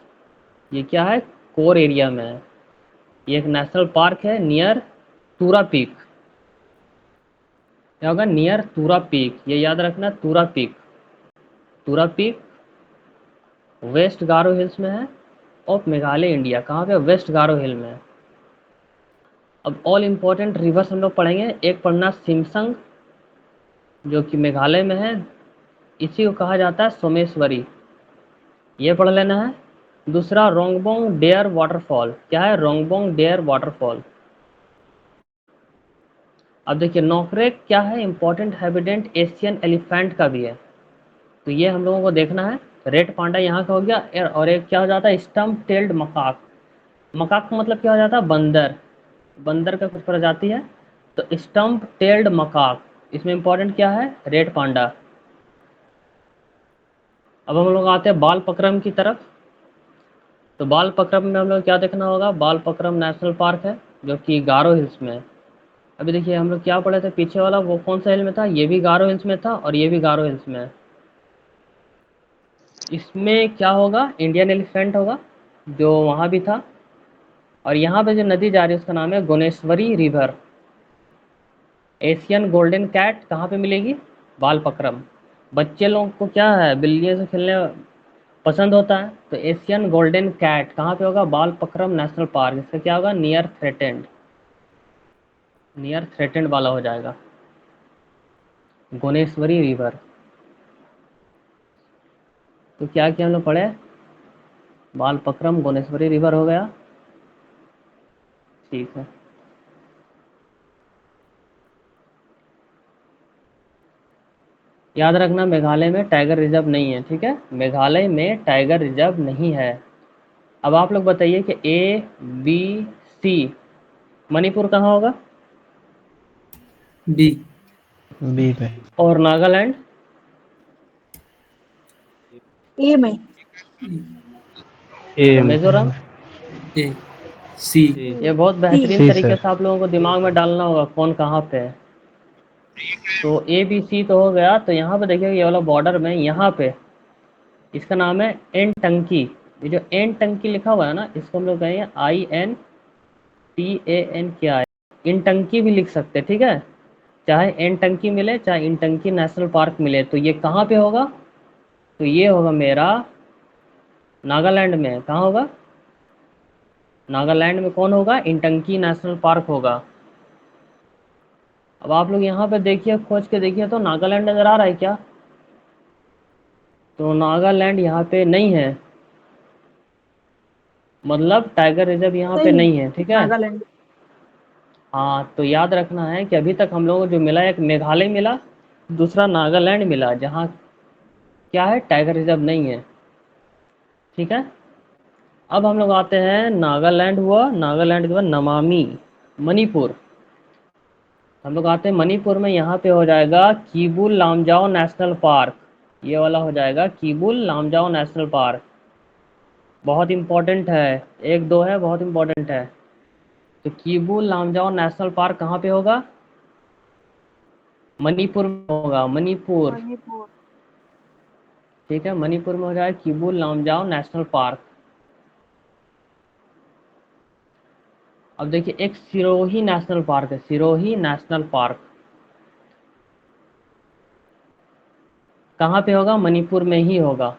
ये क्या है, कोर एरिया में है। ये एक नेशनल पार्क है नियर तूरा पीक। क्या होगा, नियर तूरा पीक, ये याद रखना, तूरा पीक। तूरा पीक वेस्ट गारो हिल्स में है ऑफ मेघालय इंडिया। कहाँ पे, वेस्ट गारो हिल में है। अब ऑल इम्पोर्टेंट रिवर्स हम लोग पढ़ेंगे। एक पढ़ना सिमसंग, जो कि मेघालय में है, इसी को कहा जाता है सोमेश्वरी, ये पढ़ लेना है। दूसरा रोंगबोंग डेयर वाटरफॉल, क्या है, रोंगबोंग डेयर वाटरफॉल। अब देखिए नॉकरेक क्या है, इंपॉर्टेंट हैबिटेट एशियन एलिफेंट का भी है, तो ये हम लोगों को देखना है। रेड पांडा यहाँ का हो गया, और एक क्या हो जाता है, स्टम्प टेल्ड मकाक। मकाक का मतलब क्या हो जाता है, बंदर, बंदर का कुछ प्रजाति है। तो स्टम्प टेल्ड मकाक, इसमें इंपॉर्टेंट क्या है, रेड पांडा। अब हम लोग आते हैं बाल पक्रम की तरफ। तो बाल पक्रम में हम लोग क्या देखना होगा, बाल पक्रम नेशनल पार्क है, जो कि गारो हिल्स में है। अभी देखिए हम लोग क्या पढ़े थे, पीछे वाला वो कौन सा हिल में था, ये भी गारो हिल्स में था और ये भी गारो हिल्स में है। इसमें क्या होगा, इंडियन एलिफेंट होगा, जो वहाँ भी था। और यहाँ पे जो नदी जा रही है उसका नाम है गोनेश्वरी रिवर। एशियन गोल्डन कैट कहाँ पे मिलेगी, बाल पक्रम। बच्चे लोग को क्या है, बिल्लियों से खेलने पसंद होता है, तो एशियन गोल्डन कैट कहाँ पे होगा, बाल पक्रम नेशनल पार्क। इसका क्या होगा, नियर थ्रेटेंड, नियर थ्रेटेंड वाला हो जाएगा, गोनेश्वरी रिवर। तो क्या किया हम लोग पढ़े, बाल पक्रम गोनेश्वरी रिवर हो गया, ठीक है। याद रखना मेघालय में टाइगर रिजर्व नहीं है, ठीक है, मेघालय में टाइगर रिजर्व नहीं है। अब आप लोग बताइए कि ए बी सी, मणिपुर कहाँ होगा, डी। बी में। और नागालैंड, ए में। ए और में। मिजोरम। ए सी। ये बहुत सी। बेहतरीन सी तरीके सर। से आप लोगों को दिमाग में डालना होगा कौन कहाँ पे है। तो ए बी सी तो हो गया। तो यहाँ पे देखिए ये वाला बॉर्डर में, यहाँ पे इसका नाम है एन टंकी। ये जो एन टंकी लिखा हुआ है ना, इसको हम लोग कहेंगे INTAN, क्या है, इन टंकी भी लिख सकते हैं, ठीक है। चाहे एन टंकी मिले चाहे इन टंकी नेशनल पार्क मिले। तो ये कहाँ पे होगा, तो ये होगा मेरा नागालैंड में। कहाँ होगा, नागालैंड में कौन होगा, इंटंकी नेशनल पार्क होगा। अब आप लोग यहाँ पे देखिए, खोज के देखिए, तो नागालैंड नज़र आ रहा है क्या, तो नागालैंड यहाँ पे नहीं है, मतलब टाइगर रिजर्व यहाँ पे सही है, नहीं है, ठीक है। नागालैंड। हाँ, तो याद रखना है कि अभी तक हम लोगों को जो मिला, एक मेघालय मिला, दूसरा नागालैंड मिला, जहाँ क्या है, टाइगर रिजर्व नहीं है, ठीक है। अब हम लोग आते हैं, नागालैंड हुआ, नागालैंड के बाद नमामि मणिपुर। हम लोग आते हैं मणिपुर में, यहाँ पे हो जाएगा कीबुल लामजाओ नेशनल पार्क। ये वाला हो जाएगा कीबुल लामजाओ नेशनल पार्क, बहुत इंपॉर्टेंट है, एक दो है, बहुत इंपॉर्टेंट है। तो कीबुल लामजाओ नेशनल पार्क कहाँ पे होगा, मणिपुर में होगा, मणिपुर, मणिपुर। ठीक है, मणिपुर में हो जाएगा कीबुल लामजाओ नेशनल पार्क। अब देखिए एक सिरोही नेशनल पार्क है, सिरोही नेशनल पार्क कहाँ पे होगा, मणिपुर में ही होगा,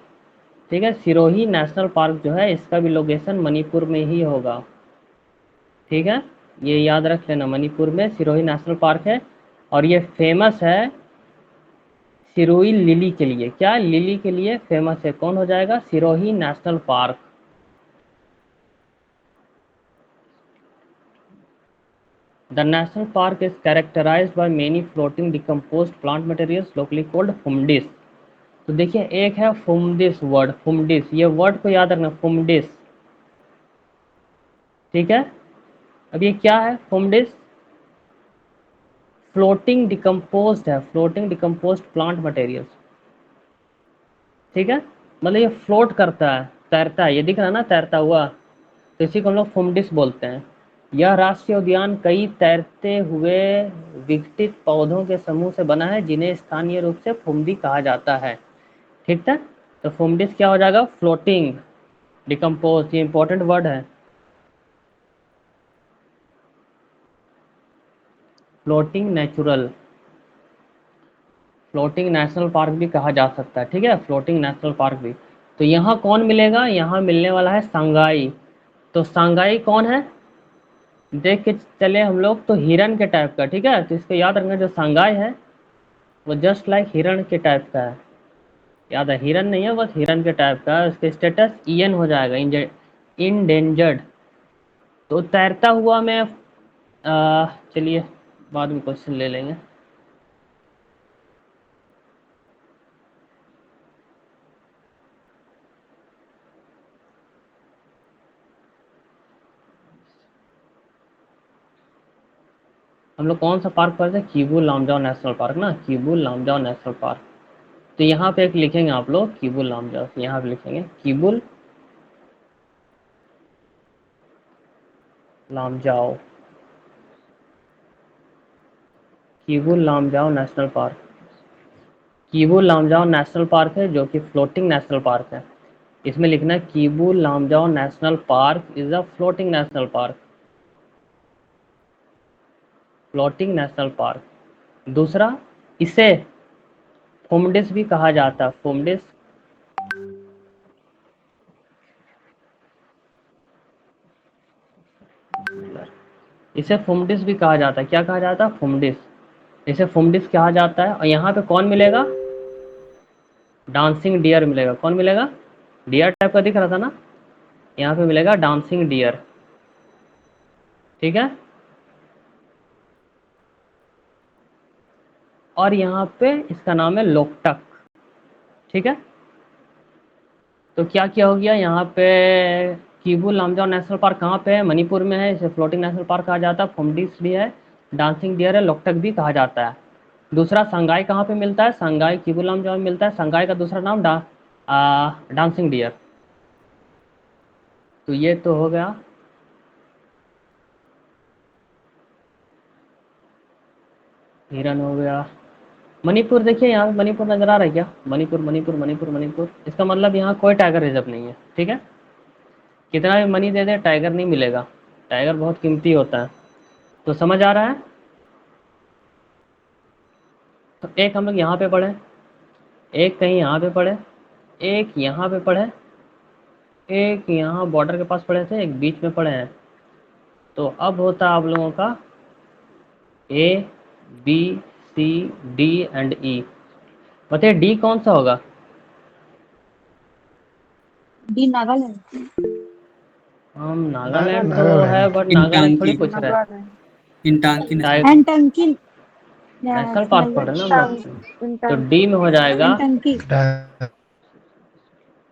ठीक है। सिरोही नेशनल पार्क जो है, इसका भी लोकेशन मणिपुर में ही होगा, ठीक है। ये याद रख लेना, मणिपुर में सिरोही नेशनल पार्क है। और ये फेमस है सिरोही लिली के लिए, क्या, लिली के लिए फेमस है, कौन हो जाएगा, Sirohi national park. The national park is characterized by many floating decomposed plant materials locally called फुमडिस। तो देखिए एक है फुमडिस वर्ड, फुमडिस, ये वर्ड को याद रखना, फुमडिस, ठीक है। अब ये क्या है? फुमडिस फ्लोटिंग डिकम्पोज्ड है, फ्लोटिंग डिकम्पोज्ड प्लांट मटेरियल्स। ठीक है, मतलब ये फ्लोट करता है, तैरता है, ये दिख रहा है ना तैरता हुआ, तो इसी को हम लोग फुमडिस बोलते हैं। यह राष्ट्रीय उद्यान कई तैरते हुए विकसित पौधों के समूह से बना है जिन्हें स्थानीय रूप से फुमडी कहा जाता है। ठीक है, तो फुमडिस क्या हो जाएगा? फ्लोटिंग डिकम्पोज, ये इंपॉर्टेंट वर्ड है। Floating natural, floating national park भी कहा जा सकता है। ठीक है, फ्लोटिंग नेशनल पार्क भी। तो यहाँ कौन मिलेगा? यहाँ मिलने वाला है सांगाई। तो सांगाई कौन है? देख के चले हम लोग, तो हिरन के टाइप का। ठीक है, तो इसको याद रखना, जो सांगाई है वो जस्ट लाइक हिरन के टाइप का है। याद है, हिरन नहीं है, बस हिरन के टाइप का है। उसका स्टेटस ईएन हो जाएगा, इंडेंजर्ड। तो तैरता हुआ मैं चलिए बाद में क्वेश्चन ले लेंगे। हम लोग कौन सा पार्क पढ़ते हैं? कीबू लामजाओ नेशनल पार्क ना, कीबू लामजाओ नेशनल पार्क। तो यहाँ पे एक लिखेंगे आप लोग, कीबुल लामजाओ, यहाँ पे लिखेंगे Keibul Lamjao, Keibul Lamjao national park. कीबू Lamjao national park है जो कि फ्लोटिंग नेशनल पार्क है। इसमें लिखना है कीबू Lamjao national park is a floating national park, floating national park. दूसरा, इसे फुमडिस भी कहा जाता है, फुमडिस। इसे फुमडिस भी कहा जाता है। क्या कहा जाता है? फुमडिस। इसे फुमडिस कहा जाता है। और यहाँ पे कौन मिलेगा? डांसिंग डियर मिलेगा। कौन मिलेगा? डियर टाइप का दिख रहा था ना, यहाँ पे मिलेगा डांसिंग डियर। ठीक है, और यहाँ पे इसका नाम है लोकटक। ठीक है, तो क्या क्या हो गया यहाँ पे? कीबू लामजाओ नेशनल पार्क कहाँ पे है? मणिपुर में है, इसे फ्लोटिंग नेशनल पार्क कहा जाता है। फुमडिस भी है, डांसिंग डियर है, लोकटक भी कहा जाता है। दूसरा, संगाई कहाँ पे मिलता है? संगाई कीबू लामजाओ में मिलता है। संगाई का दूसरा नाम डांसिंग डियर। तो ये तो हो गया। हिरन हो गया। मणिपुर देखिए, यहाँ पे मणिपुर नजर आ रहा है क्या? मणिपुर मणिपुर मणिपुर मणिपुर, इसका मतलब यहाँ कोई टाइगर रिजर्व नहीं है। ठीक है, कितना भी मनी दे दे टाइगर नहीं मिलेगा, टाइगर बहुत कीमती होता है। तो समझ आ रहा है? तो एक हम लोग यहाँ पे पढ़े, एक कहीं यहाँ पे पढ़े, एक यहाँ पे पढ़े, एक यहाँ बॉर्डर के पास पढ़े थे, एक बीच में पढ़े हैं। तो अब होता है आप लोगों का A B C D and E. बताइए डी कौन सा होगा? डी नागालैंड। हम नागालैंड तो है, नागालैंड। बट नागालैंड थोड़ी इंटांकी, पूछ रहा है। Intanki national tiger park. And टंकी नेशनल पार्क पढ़ रहे हैं ना हम लोग। तो डी में हो जाएगा एंड टंकी।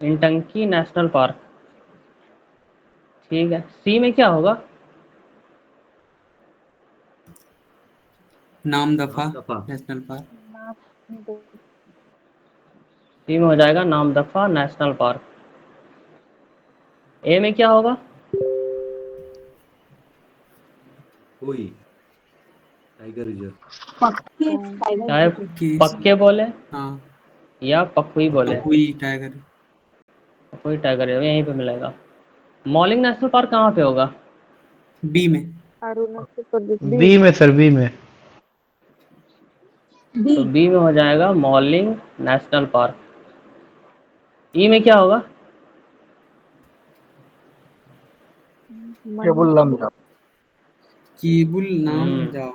इंटंकी नेशनल पार्क। ठीक है, सी में क्या होगा? Namdapha national park. सी में हो जाएगा नामदफा नेशनल पार्क। ए में क्या होगा? कोई टाइगर रिजर्व। पक्के चाहे टाइगर। की पक्के बोले हाँ, या पकुई बोले, पकुई टाइगर। कोई टाइगर है यहीं पे मिलेगा। मॉलिंग नेशनल पार्क कहाँ पे होगा? बी में। अरुणाचल प्रदेश। बी में सर, बी में। बी। तो बी में हो जाएगा मॉलिंग नेशनल पार्क। ई में क्या होगा? केबुल लमजाओ। कीबुल नाम हम्म, जाओ।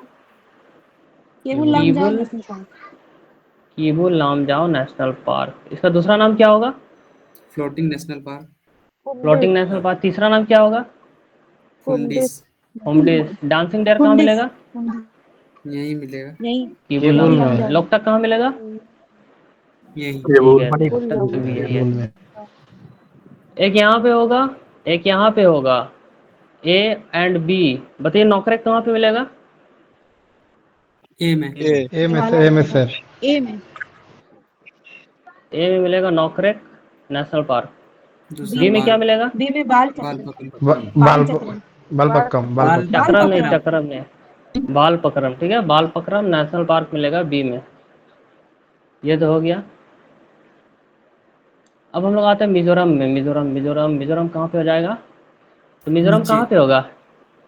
Keibul Lamjao Keibul, national park. Keibul Lamjao national park. इसका दूसरा नाम क्या होगा? Floating national park. Floating national park. तीसरा नाम क्या होगा? फुंडिस। होमडिस। डांसिंग डेयर कहाँ फुंडिस। मिलेगा? यहीं मिलेगा। यही। कीबुल केबुल लामजाओ। में। लोकटक कहाँ मिलेगा? यहीं। ठीक है, केबुल लोकटक भी यही है। केबुल में। एक यहाँ पे होगा, एक यहाँ पे होगा। ए एंड बी, बताइए नॉकरेक कहाँ पे मिलेगा? ए में। ए में सर, ए में सर। ए में। ए में मिलेगा नॉकरेक नेशनल पार्क। दूसरा बी में क्या बाल मिलेगा? बी में बाल बाल चक्र। पकड़म। बाल चक्र। बालपक्कम बाल बालपक्कम। चक्रम नहीं, पकड़म। चक्रम नहीं, बाल पकड़म, ठीक है, बाल पकड़म नेशनल पार्क मिलेगा बी में। ये तो हो गया। अब हम लोग आते हैं मिजोरम में। मिजोरम मिजोरम मिजोरम कहाँ पे हो जाएगा? तो मिजोरम नीचे। कहाँ पे होगा?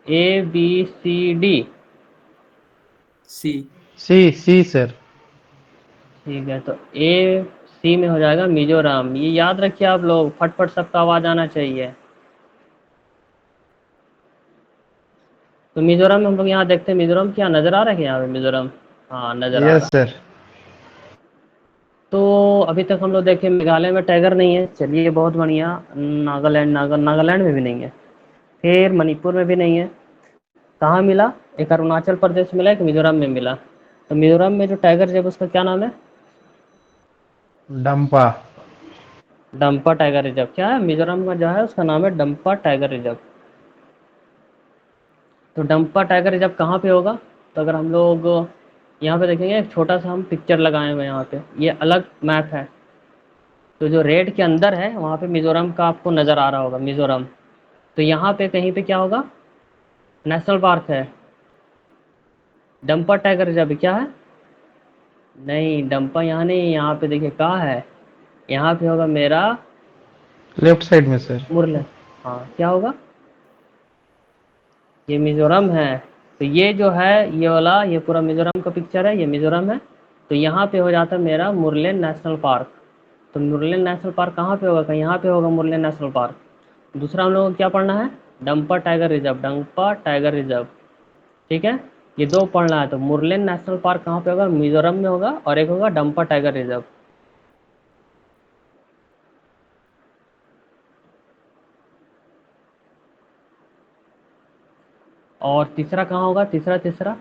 A B C D. C. C sir. ठीक है, तो ए सी में हो जाएगा मिजोरम। ये याद रखिए आप लोग, फटफट सबका आवाज़ आना चाहिए। तो मिजोरम में हम लोग यहाँ देखते हैं, मिजोरम क्या नज़र आ रहा है यहाँ पे? मिजोरम, हाँ नज़र आ रहा यस है। सर। तो अभी तक हम लोग देखे मेघालय में टाइगर नहीं है, चलिए बहुत बढ़िया। नागालैंड में भी नहीं है, फिर मणिपुर में भी नहीं है। कहाँ मिला? एक अरुणाचल प्रदेश में मिला, एक मिजोरम में मिला। तो मिजोरम में जो टाइगर रिजर्व उसका क्या नाम है? डंपा। Dampa tiger reserve. क्या है? मिजोरम का जो है उसका नाम है डंपा टाइगर रिजर्व। तो डंपा टाइगर रिजर्व कहाँ पे होगा? तो अगर हम लोग यहाँ पे देखेंगे, एक छोटा सा हम पिक्चर लगाए हुए हैं यहाँ पे, ये अलग मैप है। तो जो रेड के अंदर है वहाँ पे मिजोरम का आपको नज़र आ रहा होगा, मिजोरम। तो यहाँ पे कहीं पे क्या होगा? नेशनल पार्क है। डंपा टाइगर रिजर्व क्या है? नहीं, डंपा यहाँ नहीं, यहाँ पे देखिए कहाँ है, यहाँ पे होगा मेरा लेफ्ट साइड में सर। मुरले। हाँ, क्या होगा? ये मिजोरम है। तो ये जो है, ये वाला, ये पूरा मिजोरम का पिक्चर है, ये मिजोरम है। तो यहाँ पे हो जाता है मेरा मुरलेन नेशनल पार्क। तो मुरलेन नेशनल पार्क कहाँ पे होगा? कहीं यहाँ पे होगा मुरलेन नेशनल पार्क। दूसरा हम लोगों को क्या पढ़ना है? Dampa tiger reserve, Dampa tiger reserve, ठीक है। ये दो पढ़ना है। तो मुरलेन नेशनल पार्क कहाँ पे होगा? मिजोरम में होगा, और एक होगा डंपा टाइगर रिजर्व। और तीसरा कहाँ होगा? तीसरा तीसरा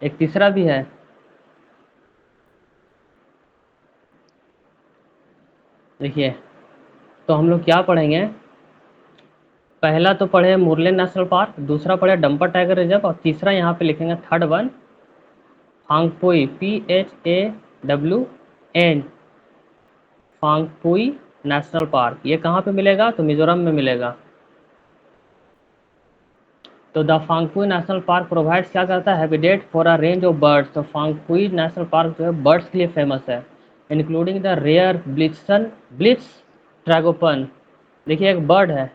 एक तीसरा भी है। देखिए, तो हम लोग क्या पढ़ेंगे? पहला तो पढ़े मुरलेन नेशनल पार्क, दूसरा पढ़े डंपर टाइगर रिजर्व, और तीसरा यहाँ पे लिखेंगे third one Phawngpui, PHAWN, Phawngpui national park. ये कहाँ पे मिलेगा? तो मिजोरम में मिलेगा। तो the Phawngpui national park provides क्या करता है? Habitat for a range of birds. तो फांगपुई नेशनल पार्क जो है बर्ड्स के लिए फेमस है, including the rare Blitz tragopan. देखिए एक बर्ड है,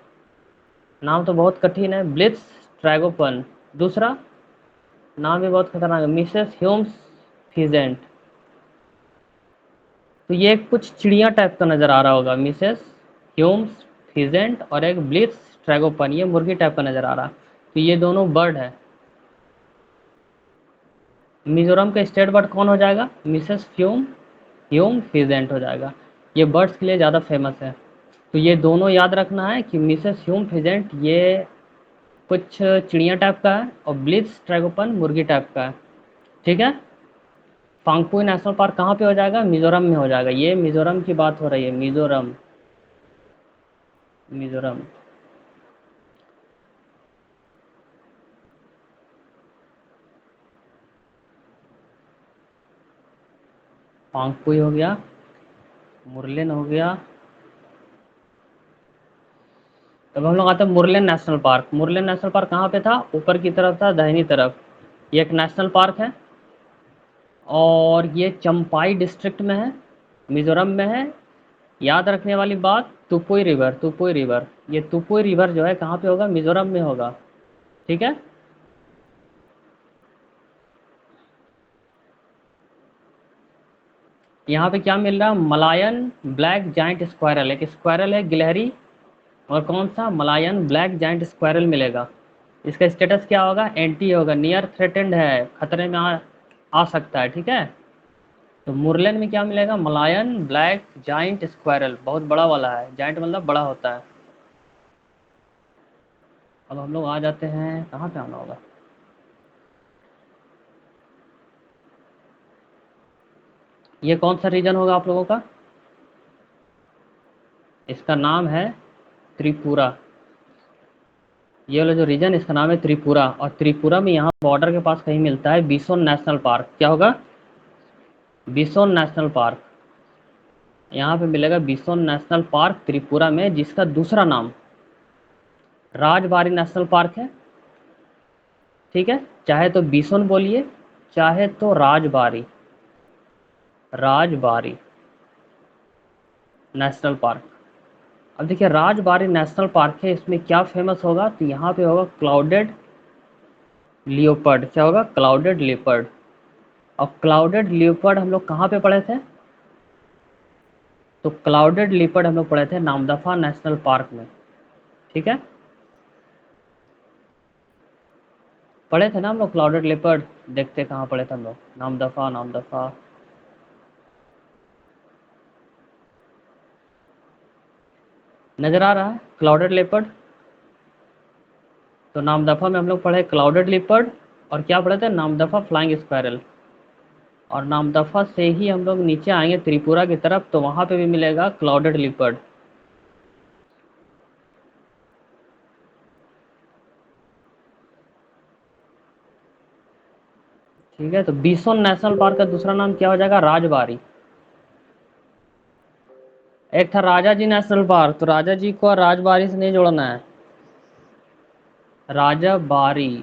नाम तो बहुत कठिन है, ब्लिट्स ट्रैगोपन। दूसरा नाम भी बहुत खतरनाक है, मिसेस ह्यूम्स फिजेंट। तो ये कुछ चिड़िया टाइप का नज़र आ रहा होगा, मिसेस ह्यूम्स फिजेंट और एक ब्लिट्स ट्रैगोपन, ये मुर्गी टाइप का नज़र आ रहा। तो ये दोनों बर्ड है। मिजोरम का स्टेट बर्ड कौन हो जाएगा? मिसेस ह्यूम फिजेंट हो जाएगा। ये बर्ड्स के लिए ज़्यादा फेमस है। तो ये दोनों याद रखना है कि मिसेस ह्यूम फिजेंट ये कुछ चिड़िया टाइप का है, और ब्लिट्स ट्रैगोपन मुर्गी टाइप का है, ठीक है। फांगपुई नेशनल पार्क कहाँ पे हो जाएगा? मिजोरम में हो जाएगा। ये मिजोरम की बात हो रही है, मिजोरम, मिजोरम। फांगपुई हो गया, मुरलेन हो गया। तब हम लोग आते हैं Murlen national park. Murlen national park कहाँ पे था? ऊपर की तरफ था, दाहिनी तरफ। ये एक नेशनल पार्क है, और ये चंपाई डिस्ट्रिक्ट में है, मिजोरम में है। याद रखने वाली बात, तुपुई रिवर, तुपुई रिवर। ये तुपुई रिवर जो है कहाँ पे होगा? मिजोरम में होगा, ठीक है। यहाँ पे क्या मिल रहा है? मलायन ब्लैक जाइंट स्क्वायरल, एक स्क्वायरल है गिलहरी, और कौन सा? मलायन ब्लैक जाइंट स्क्वायरल मिलेगा। इसका स्टेटस क्या होगा? एंटी होगा, नियर थ्रेटेंड है, खतरे में आ सकता है, ठीक है। तो मुरलेन में क्या मिलेगा? मलायन ब्लैक जाइंट स्क्वायरल, बहुत बड़ा वाला है, जाइंट मतलब बड़ा होता है। अब हम लोग आ जाते हैं, कहाँ पे आना होगा? ये कौन सा रीजन होगा आप लोगों का? इसका नाम है त्रिपुरा। ये वाला जो रीजन इसका नाम है त्रिपुरा, और त्रिपुरा में यहाँ बॉर्डर के पास कहीं मिलता है बिसोन नेशनल पार्क। क्या होगा? Bison national park. यहाँ पे मिलेगा बिसोन नेशनल पार्क त्रिपुरा में, जिसका दूसरा नाम राजबारी नेशनल पार्क है। ठीक है, चाहे तो बिसोन बोलिए, चाहे तो राजबारी, राजबारी नेशनल पार्क। अब देखिए राजबारी नेशनल पार्क है, इसमें क्या फेमस होगा? तो यहाँ पे होगा क्लाउडेड लियोपर्ड। क्या होगा? Clouded leopard. और क्लाउडेड लियोपर्ड हम लोग कहाँ पे पढ़े थे? तो क्लाउडेड लियोपर्ड हम लोग पढ़े थे नामदफा नेशनल पार्क में। ठीक है, पढ़े थे ना हम लोग क्लाउडेड लियोपर्ड। देखते कहाँ पढ़े थे हम लोग, नामदफा, नामदफा। नजर आ रहा है क्लाउडेड लियोपर्ड? तो नामदफा में हम लोग पढ़े क्लाउडेड लियोपर्ड, और क्या पढ़े थे? Namdapha flying squirrel. और नामदफा से ही हम लोग नीचे आएंगे त्रिपुरा की तरफ, तो वहाँ पे भी मिलेगा क्लाउडेड लियोपर्ड। ठीक है, तो बिसोन नेशनल पार्क का दूसरा नाम क्या हो जाएगा? राजबारी। एक था राजा जी नेशनल पार्क, तो राजा जी को राजबारी से नहीं जोड़ना है, राजाबारी।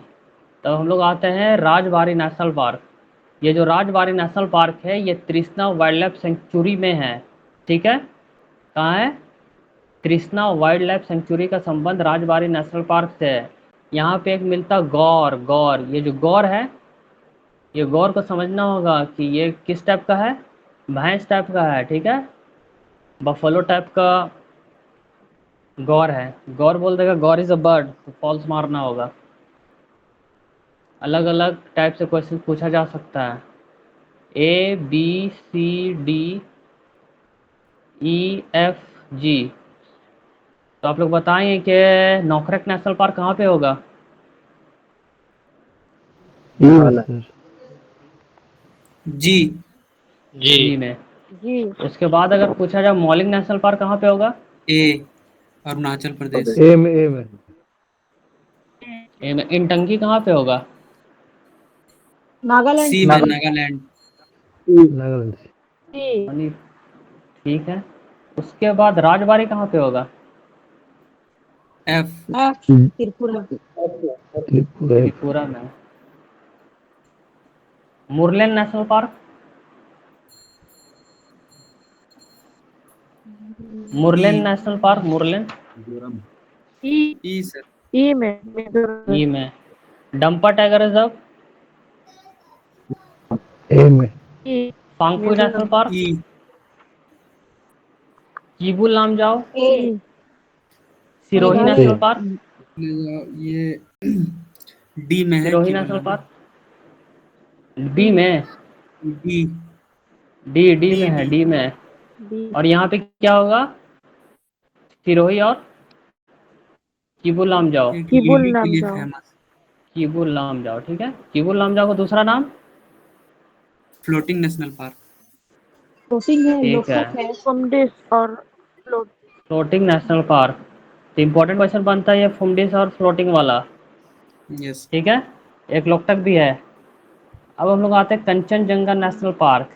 तब हम लोग आते हैं राजबारी नेशनल पार्क। ये जो राजबारी नेशनल पार्क है ये तृष्णा वाइल्ड लाइफ सेंचुरी में है। ठीक है, कहाँ है? तृष्णा वाइल्ड लाइफ सेंचुरी का संबंध राजबारी नेशनल पार्क से है। यहाँ पे एक मिलता गौर, गौर। ये जो गौर है, ये गौर को समझना होगा कि ये किस टाइप का है? भैंस टाइप का है। ठीक है, बफलो टाइप का गौर है। गौर बोल देगा गौर इज अ बर्ड, तो फॉल्स मारना होगा। अलग अलग टाइप से क्वेश्चन पूछा जा सकता है। A B C D E F G. तो आप लोग बताएंगे कि नौखरक नेशनल पार्क कहाँ पे होगा? ई में सर। जी। जी में। जी। उसके बाद अगर पूछा जाए मौलिक नेशनल पार्क कहाँ पे होगा? ए, अरुणाचल प्रदेश। ए में, ए में। ए में। इंटंकी कहाँ पे होगा? नागालैंड। सी में, नागालैंड। नागालैंड से। जी। यानी ठीक है। उसके बाद राजबारी कहाँ पे होगा? एफ। एफ त्रिपुरा। त्रिपुरा। त्रिपुरा में। Murlen national park? Murlen national park, Murlen. Mizoram. E sir. E में मिजोरम। ई में। Dampa tiger reserve? ए में। E Phawngpui national park? E. Keibul Lamjao? A Sirohi Meghalaya. National park? ये डी में है सिरोही केवल नेशनल नाम। पार्क डी में। डी। डी डी में डी है, डी। डी में। डी। और यहाँ पे क्या होगा? सिरोही और कीबुल नामजाओ। एक किबुल लीडी के लिए नामजाओ। फेमस। कीबुल नामजाओ। ठीक है, कीबुल नामजाओ का दूसरा नाम? Floating national park. फ्लोटिंग है, ठीक है, लोकक है, फुमडिस और फ्लोट। Floating national park. तो इंपॉर्टेंट क्वेश्चन बनता है ये फुमडिस और फ्लोटिंग वाला। यस। ठीक है, एक लोकटक भी है। अब हम लोग आते हैं कंचनजंगा नेशनल पार्क।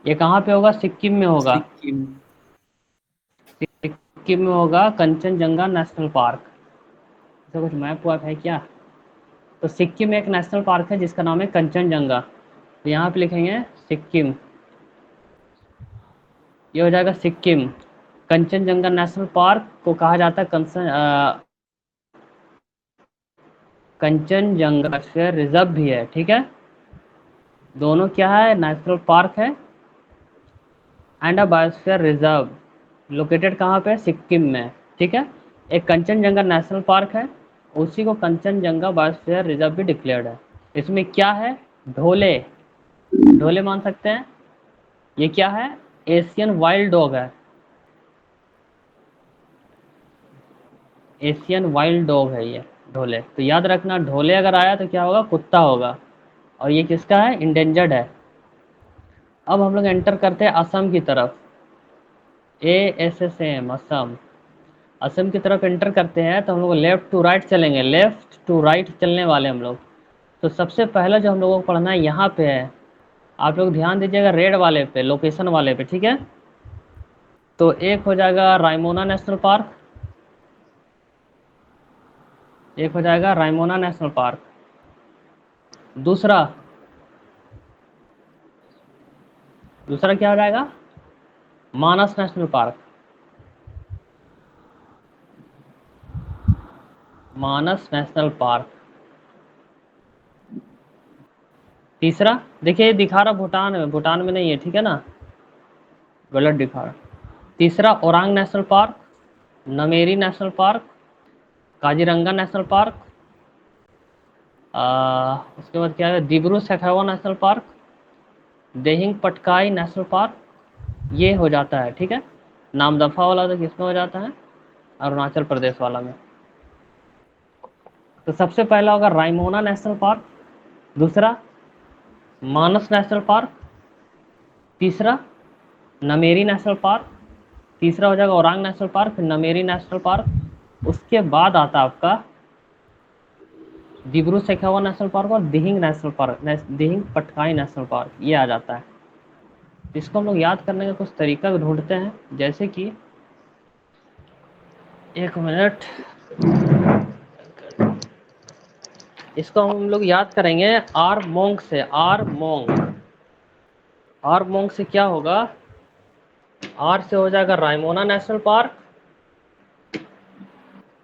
ये कहाँ पे होगा? सिक्किम में होगा। सिक्किम। सिक्किम में होगा कंचनजंगा नेशनल पार्क। इसका कुछ मैप वैप है क्या? तो सिक्किम में एक नेशनल पार्क है जिसका नाम है कंचनजंगा। तो यहाँ पे लिखेंगे सिक्किम। ये हो जाएगा सिक्किम। कंचनजंगा नेशनल पार्क को कहा जाता है कंचनजंगा बायोस्फीयर रिजर्व भी है। ठीक है, दोनों क्या है? नेशनल पार्क है and a biosphere reserve. Located कहाँ पे? सिक्किम में। ठीक है, एक कंचनजंगा नेशनल पार्क है, उसी को कंचनजंगा बायोस्फीयर रिजर्व भी डिक्लेयर्ड है। इसमें क्या है? ढोले। ढोले मान सकते हैं। ये क्या है? एशियन वाइल्ड डॉग है। एशियन वाइल्ड डॉग है ये ढोले। तो याद रखना, ढोले अगर आया तो क्या होगा? कुत्ता होगा। और ये किसका है? इंडेंजर्ड है। अब हम लोग एंटर करते हैं असम की तरफ। ASSAM, असम। असम की तरफ एंटर करते हैं तो हम लोग लेफ्ट टू राइट चलेंगे, लेफ्ट टू राइट चलने वाले हम लोग। तो सबसे पहला जो हम लोगों को पढ़ना है यहाँ पे है, आप लोग ध्यान दीजिएगा रेड वाले पे, लोकेशन वाले पे, ठीक है। तो एक हो जाएगा रायमोना नेशनल पार्क, एक हो जाएगा रायमोना नेशनल पार्क। दूसरा दूसरा क्या हो जाएगा, मानस नेशनल पार्क, मानस नेशनल पार्क। तीसरा देखिए ये दिखा रहा भूटान में, भूटान में नहीं है, ठीक है ना, गलत दिखा रहा। तीसरा Orang national park, Nameri national park, Kaziranga national park, उसके बाद क्या है, Dibru Saikhowa national park, Dehing Patkai national park, ये हो जाता है, ठीक है। नामदफा वाला तो किसमें हो जाता है, अरुणाचल प्रदेश वाला में। तो सबसे पहला होगा रायमोना नेशनल पार्क, दूसरा मानस नेशनल पार्क, तीसरा नमेरी नेशनल पार्क, तीसरा हो जाएगा ओरांग नेशनल पार्क, फिर नमेरी नेशनल पार्क, उसके बाद आता है आपका दिब्रू सैखोवा नेशनल पार्क और Dihing national park, Dihing Patkai national park, ये आ जाता है। इसको हम लोग याद करने का कुछ तरीका ढूंढते हैं, जैसे कि एक मिनट, इसको हम लोग याद करेंगे आर मोंग से। आर मोंग, आर मोंग से क्या होगा, आर से हो जाएगा रायमोना नेशनल पार्क,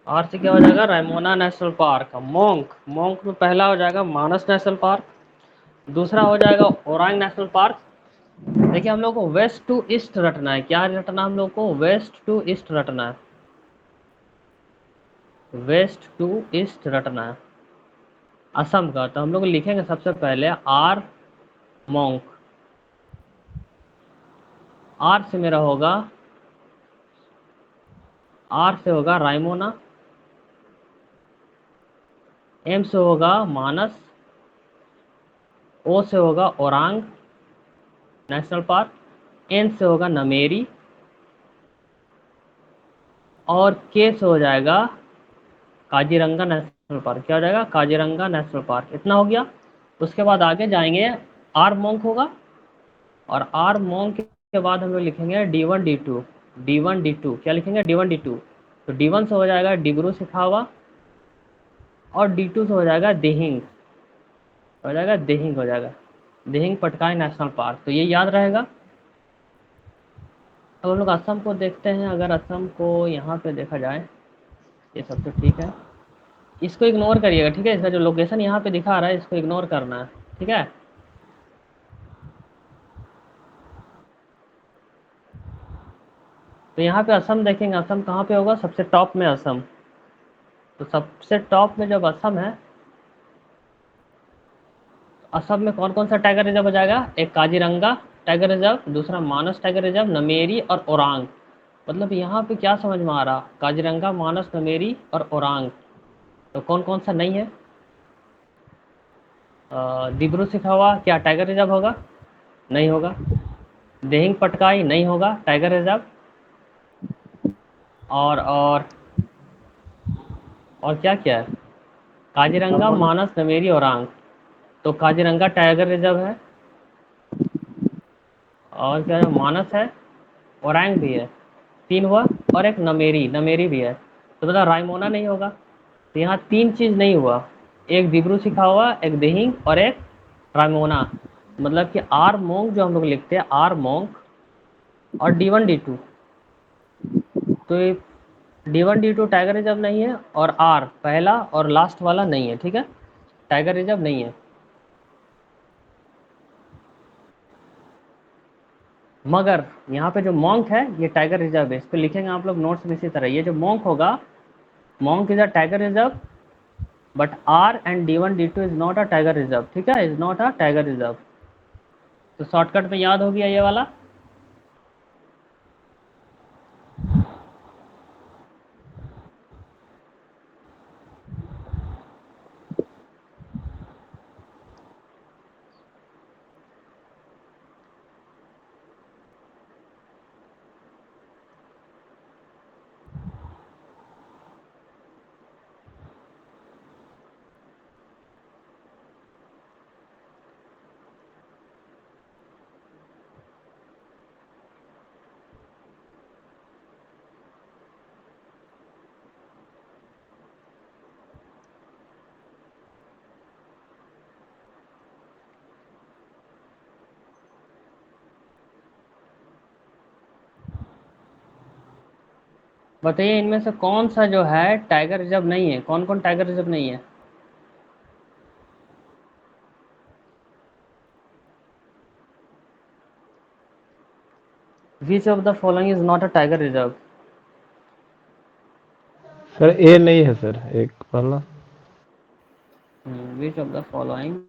आर से क्या हो जाएगा, रायमोना नेशनल पार्क। मोंग, मोंग में पहला हो जाएगा मानस नेशनल पार्क, दूसरा हो जाएगा ओरांग नेशनल पार्क। देखिए हम लोग को वेस्ट टू ईस्ट रटना है, क्या रटना हम लोग को, वेस्ट टू ईस्ट रटना है, वेस्ट टू ईस्ट रटना है असम का। तो हम लोग लिखेंगे सबसे पहले आर मोंग, आर से मेरा होगा, आर से होगा रायमोना, एम से होगा मानस, ओ से होगा ओरांग नेशनल पार्क, एन से होगा नमेरी, और के से हो जाएगा काजीरंगा नेशनल पार्क। क्या हो जाएगा, काजीरंगा नेशनल पार्क। इतना हो गया। उसके बाद आगे जाएंगे, आर मोंग होगा, और आर मोंग के बाद हम लोग लिखेंगे D1 D2, D1 D2 क्या लिखेंगे, D1 D2। तो D1 से हो जाएगा डिब्रू सैखोवा, और D2 से हो जाएगा दिहिंग, हो जाएगा दिहिंग, हो जाएगा दिहिंग पटकाई नेशनल पार्क। तो ये याद रहेगा। अब हम लोग असम को देखते हैं, अगर असम को यहाँ पे देखा जाए, ये सब तो ठीक है, इसको इग्नोर करिएगा, ठीक है। इसका जो लोकेशन यहाँ पे दिखा रहा है इसको इग्नोर करना है, ठीक है। तो यहाँ पे असम देखेंगे, असम कहाँ पे होगा, सबसे टॉप में असम। तो सबसे टॉप में जब असम है, असम में कौन कौन सा टाइगर रिजर्व हो जाएगा, एक काजीरंगा टाइगर रिजर्व, दूसरा मानस टाइगर रिजर्व, नमेरी और ओरांग। मतलब यहाँ पे क्या समझ में आ रहा, काजीरंगा, मानस, नमेरी और ओरांग। तो कौन कौन सा नहीं है, दिब्रू सैखोवा क्या टाइगर रिजर्व होगा, नहीं होगा। दिहिंग पटकाई नहीं होगा टाइगर रिजर्व। और क्या क्या है, काजीरंगा, मानस, नमेरी, ओरांग। तो काजीरंगा टाइगर रिजर्व है, और क्या है, मानस है, ओरांग भी है, तीन हुआ, और एक नमेरी, नमेरी भी है। तो मतलब रायमोना नहीं होगा। तो यहाँ तीन चीज़ नहीं हुआ, एक दिब्रू सैखोवा, एक दिहिंग और एक रायमोना। मतलब कि आर मोंग जो हम लोग लिखते हैं, आर मोंग और D1 D2। तो ये D1 D2 टाइगर रिजर्व नहीं है, और आर पहला और लास्ट वाला नहीं है, ठीक है, टाइगर रिजर्व नहीं है। मगर यहाँ पे जो मोंक है ये टाइगर रिजर्व है, इस पर लिखेंगे आप लोग नोट्स में इसी तरह। ये जो मोंक होगा, monk is a tiger reserve, but R and D1 D2 is not a tiger reserve, ठीक है, is not a tiger reserve. तो शॉर्टकट में याद हो गया ये वाला। बताइए इनमें से कौन सा जो है टाइगर रिजर्व नहीं है, कौन कौन टाइगर रिजर्व नहीं है? Which of the following is not a tiger reserve? Sir A नहीं है सर, एक पहला। विच ऑफ द फॉलोइंग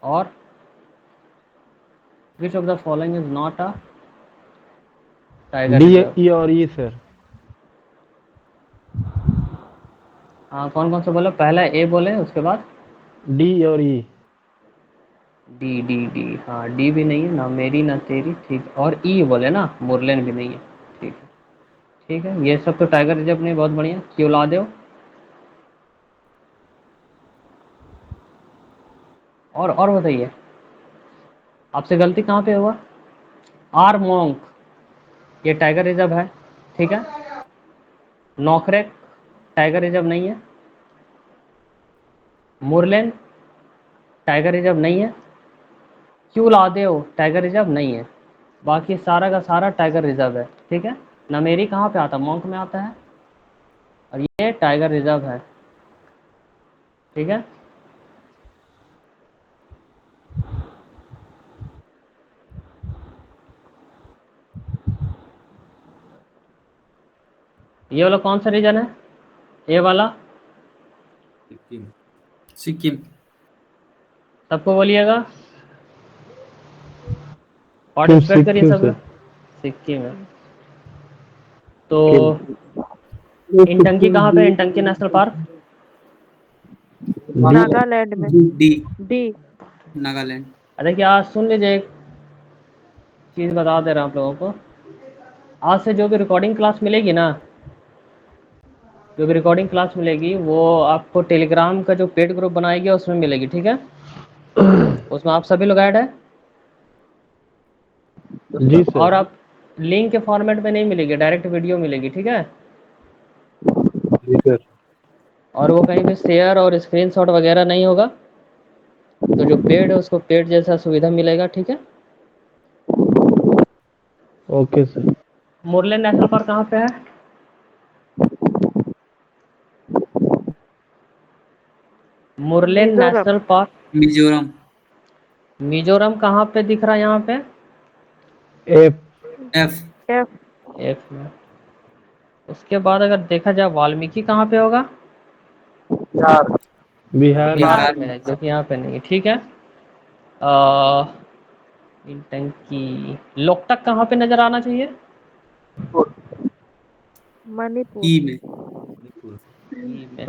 और which of the following is not a tiger D reserve? E और ई सर। हाँ, कौन कौन सा बोले? पहला ए बोले, उसके बाद डी और ई। डी डी डी, हाँ डी भी नहीं है, ना मेरी ना तेरी, ठीक। और ई बोले ना, मुरलेन भी नहीं है, ठीक है। ठीक है, ये सब तो टाइगर रिजर्व नहीं, बहुत बढ़िया। क्यों दो। और बताइए, आपसे गलती कहाँ पे हुआ? आर मोंक, ये टाइगर रिजर्व है, ठीक है। नोकरेक टाइगर रिजर्व नहीं है। मुरलेन टाइगर रिजर्व नहीं है। क्यूलादेव टाइगर रिजर्व नहीं है। बाकी सारा का सारा टाइगर रिजर्व है, ठीक है। नमेरी कहाँ पे आता है? मोंक में आता है, और ये टाइगर रिजर्व है, ठीक है। ये वाला कौन सा रीजन है? ये वाला सिक्किम। सिक्किम। सबको बोलिएगा, पार्टिसिपेट करिए सिक्किम सब सर। लोग। सिक्किम है। तो सिक्किम। इंटंकी कहाँ पे है? Intanki national park D. Nagaland में। D D. नागालैंड। देखिए, आज सुन लीजिए, एक चीज़ बता दे रहा हूँ आप लोगों को। आज से जो भी रिकॉर्डिंग क्लास मिलेगी ना, जो भी रिकॉर्डिंग क्लास मिलेगी वो आपको टेलीग्राम का जो पेड ग्रुप बनाएगी उसमें मिलेगी, ठीक है। उसमें आप सभी लोग ऐड है, जी सर। और आप लिंक के फॉर्मेट में नहीं मिलेगी, डायरेक्ट वीडियो मिलेगी, ठीक है। जी सर। और वो कहीं भी शेयर और स्क्रीनशॉट वगैरह नहीं होगा। तो जो पेड है उसको पेड जैसा सुविधा मिलेगा, ठीक है। Okay sir. Murlen national park कहाँ पे है? मुरलेन मिजोरम। National park Mizoram. मिजोरम कहाँ पे दिख रहा है? यहाँ पे एफ। एफ। एफ। एफ में। उसके बाद अगर देखा जाए वाल्मीकि कहाँ पे होगा? बिहार में। बिहार बिहार में में। है, जो कि यहाँ पे नहीं है, ठीक है। टंकी लोकटक कहाँ पे नजर आना चाहिए? मणिपुर। ई में। मणिपुर। ई में।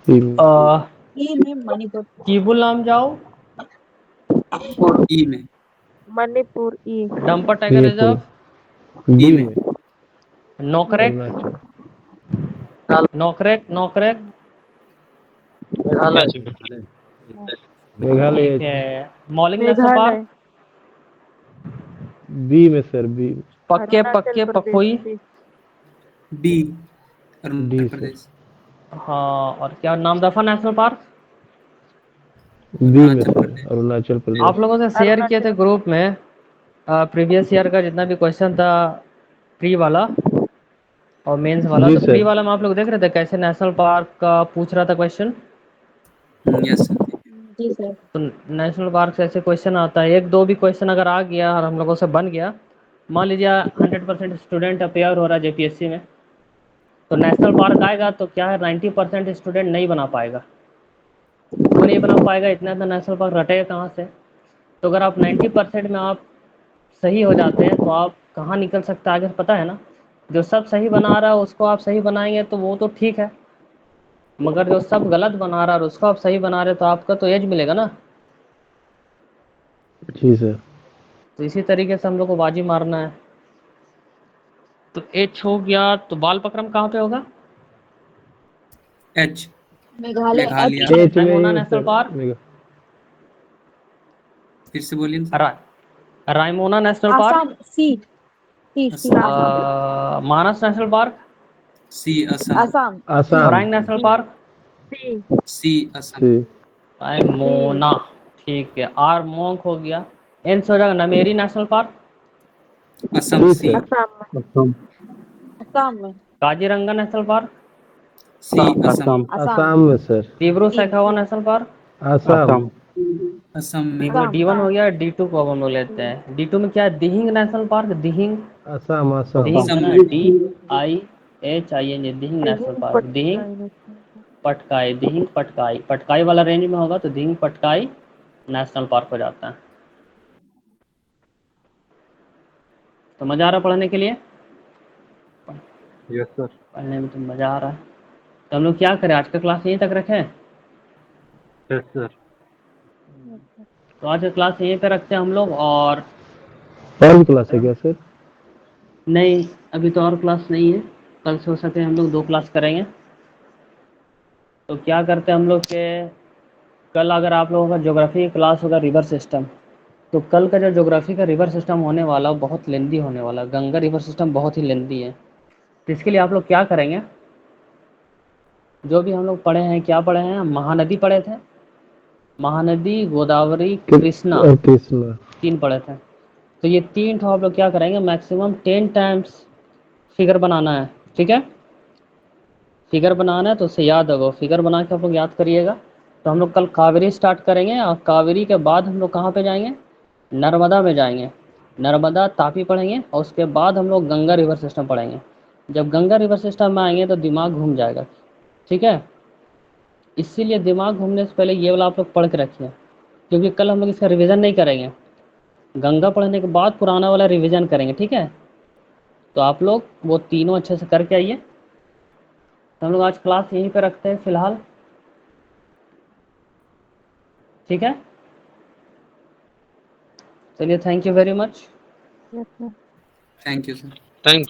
तीन। ई में मणिपुर। कीबुल नाम जाओ, ई में। Manipur E. Dampa tiger reserve, B E में। में। नोकरेक अरुणाचल। नोकरेक नोकरेक, मेघालय। मेघालय ठीक एच है। में। Mouling national Meghalaya. Park, B में sir, B. Pakke Arunachal Pakke Pradesh Pakhui, D. D D Arunachal sir. Pradesh. हाँ। और क्या नामदफा नेशनल पार्क? बी में अरुणाचल सर, प्रदेश। अरुणाचल आप प्रदेश। लोगों से शेयर किए अरुणाचल। थे ग्रुप में, प्रीवियस ईयर का जितना भी क्वेश्चन था, प्री वाला और मेंस वाला। जी तो प्री सर। वाला में आप लोग देख रहे थे कैसे नेशनल पार्क का पूछ रहा था क्वेश्चन। Yes sir. जी सर। तो नेशनल पार्क से ऐसे क्वेश्चन आता है, एक दो भी क्वेश्चन अगर आ गया और हम लोगों से बन गया, मान लीजिए 100% स्टूडेंट अपेयर हो रहा है जेपीएससी में, तो नेशनल पार्क आएगा तो क्या है, 90% स्टूडेंट नहीं बना पाएगा। क्यों नहीं बना पाएगा? इतना इतना नेशनल पार्क रटेगा कहाँ से? तो अगर आप 90% में आप सही हो जाते हैं तो आप कहाँ निकल सकते हैं आगे, पता है ना। जो सब सही बना रहा है उसको आप सही बनाएंगे तो वो तो ठीक है, मगर जो सब गलत बना रहा है और उसको आप सही बना रहे तो आपका तो एज मिलेगा ना। जी सर। तो इसी तरीके से हम लोग को बाजी मारना है। तो एच हो गया, तो बाल पक्रम कहाँ पे होगा? एच मेघालय मेघालय। एच में। एच में ही रायमोना है नेशनल सर, पार्क, फिर से बोलिए ना sir. Raimona national park, Assam C. C C Assam. Assam. Manas national park, C Assam. Assam. Assam. Orang national park, C. C Assam. C. Raimona, ठीक है। आर मोंक हो गया। एन से हो जाएगा नमेरी नेशनल पार्क, असम सी सी। सर। आसाम में। असम। असम में। Kaziranga national park, C Assam Assam Assam में sir. Dibru Saikhowa national park, Assam. Assam Assam में देखो असम। D1 हो गया, D2 को अब हम लोग लेते हैं। D2 में क्या है? Dihing national park, Dihing, Assam Assam. दिहिंग है ना, Assam. DIHING, Dihing national park, Dihing Patkai, Dihing Patkai, Patkai वाला रेंज में होगा तो दिहिंग पटकाई नेशनल पार्क हो जाता है। तो मजा आ रहा है पढ़ने के लिए? Yes sir. पढ़ने में तो मजा आ रहा है। तो हम लोग क्या करें, आज का क्लास यहीं तक रखें? Yes sir. तो आज का क्लास यहीं पे रखते हैं हम लोग। और और भी क्लास है क्या सर? नहीं, अभी तो और क्लास नहीं है, कल से हो सके हम लोग 2 क्लास करेंगे। तो क्या करते हैं हम लोग के, कल अगर आप लोगों का ज्योग्राफी की क्लास होगा रिवर सिस्टम, तो कल का जो ज्योग्राफी का रिवर सिस्टम होने वाला वो बहुत लेंदी होने वाला। गंगा रिवर सिस्टम बहुत ही लेंदी है। तो इसके लिए आप लोग क्या करेंगे, जो भी हम लोग पढ़े हैं, क्या पढ़े हैं, महानदी पढ़े थे, महानदी, गोदावरी, कृष्णा, और कृष्णा। 3 पढ़े थे। तो ये 3 ठो आप लोग क्या करेंगे, मैक्सिमम 10 टाइम्स फिगर बनाना है, ठीक है? फिगर बनाना है तो उससे याद होगा, फिगर बना के आप लोग याद करिएगा। तो हम लोग कल कावेरी स्टार्ट करेंगे, और कावेरी के बाद हम लोग कहाँ पे जाएंगे, नर्मदा में जाएंगे। नर्मदा, तापी पढ़ेंगे, और उसके बाद हम लोग गंगा रिवर सिस्टम पढ़ेंगे। जब गंगा रिवर सिस्टम में आएंगे तो दिमाग घूम जाएगा, ठीक है? इसीलिए दिमाग घूमने से पहले ये वाला आप लोग पढ़ के रखिए, क्योंकि कल हम लोग इसका रिवीजन नहीं करेंगे। गंगा पढ़ने के बाद पुराना वाला रिवीजन करेंगे, ठीक है? तो आप लोग वो तीनों अच्छे से करके आइए। तो हम लोग आज क्लास यहीं पे रखते हैं फिलहाल, ठीक है? चलिए, thank you very much. Thank you sir. Thank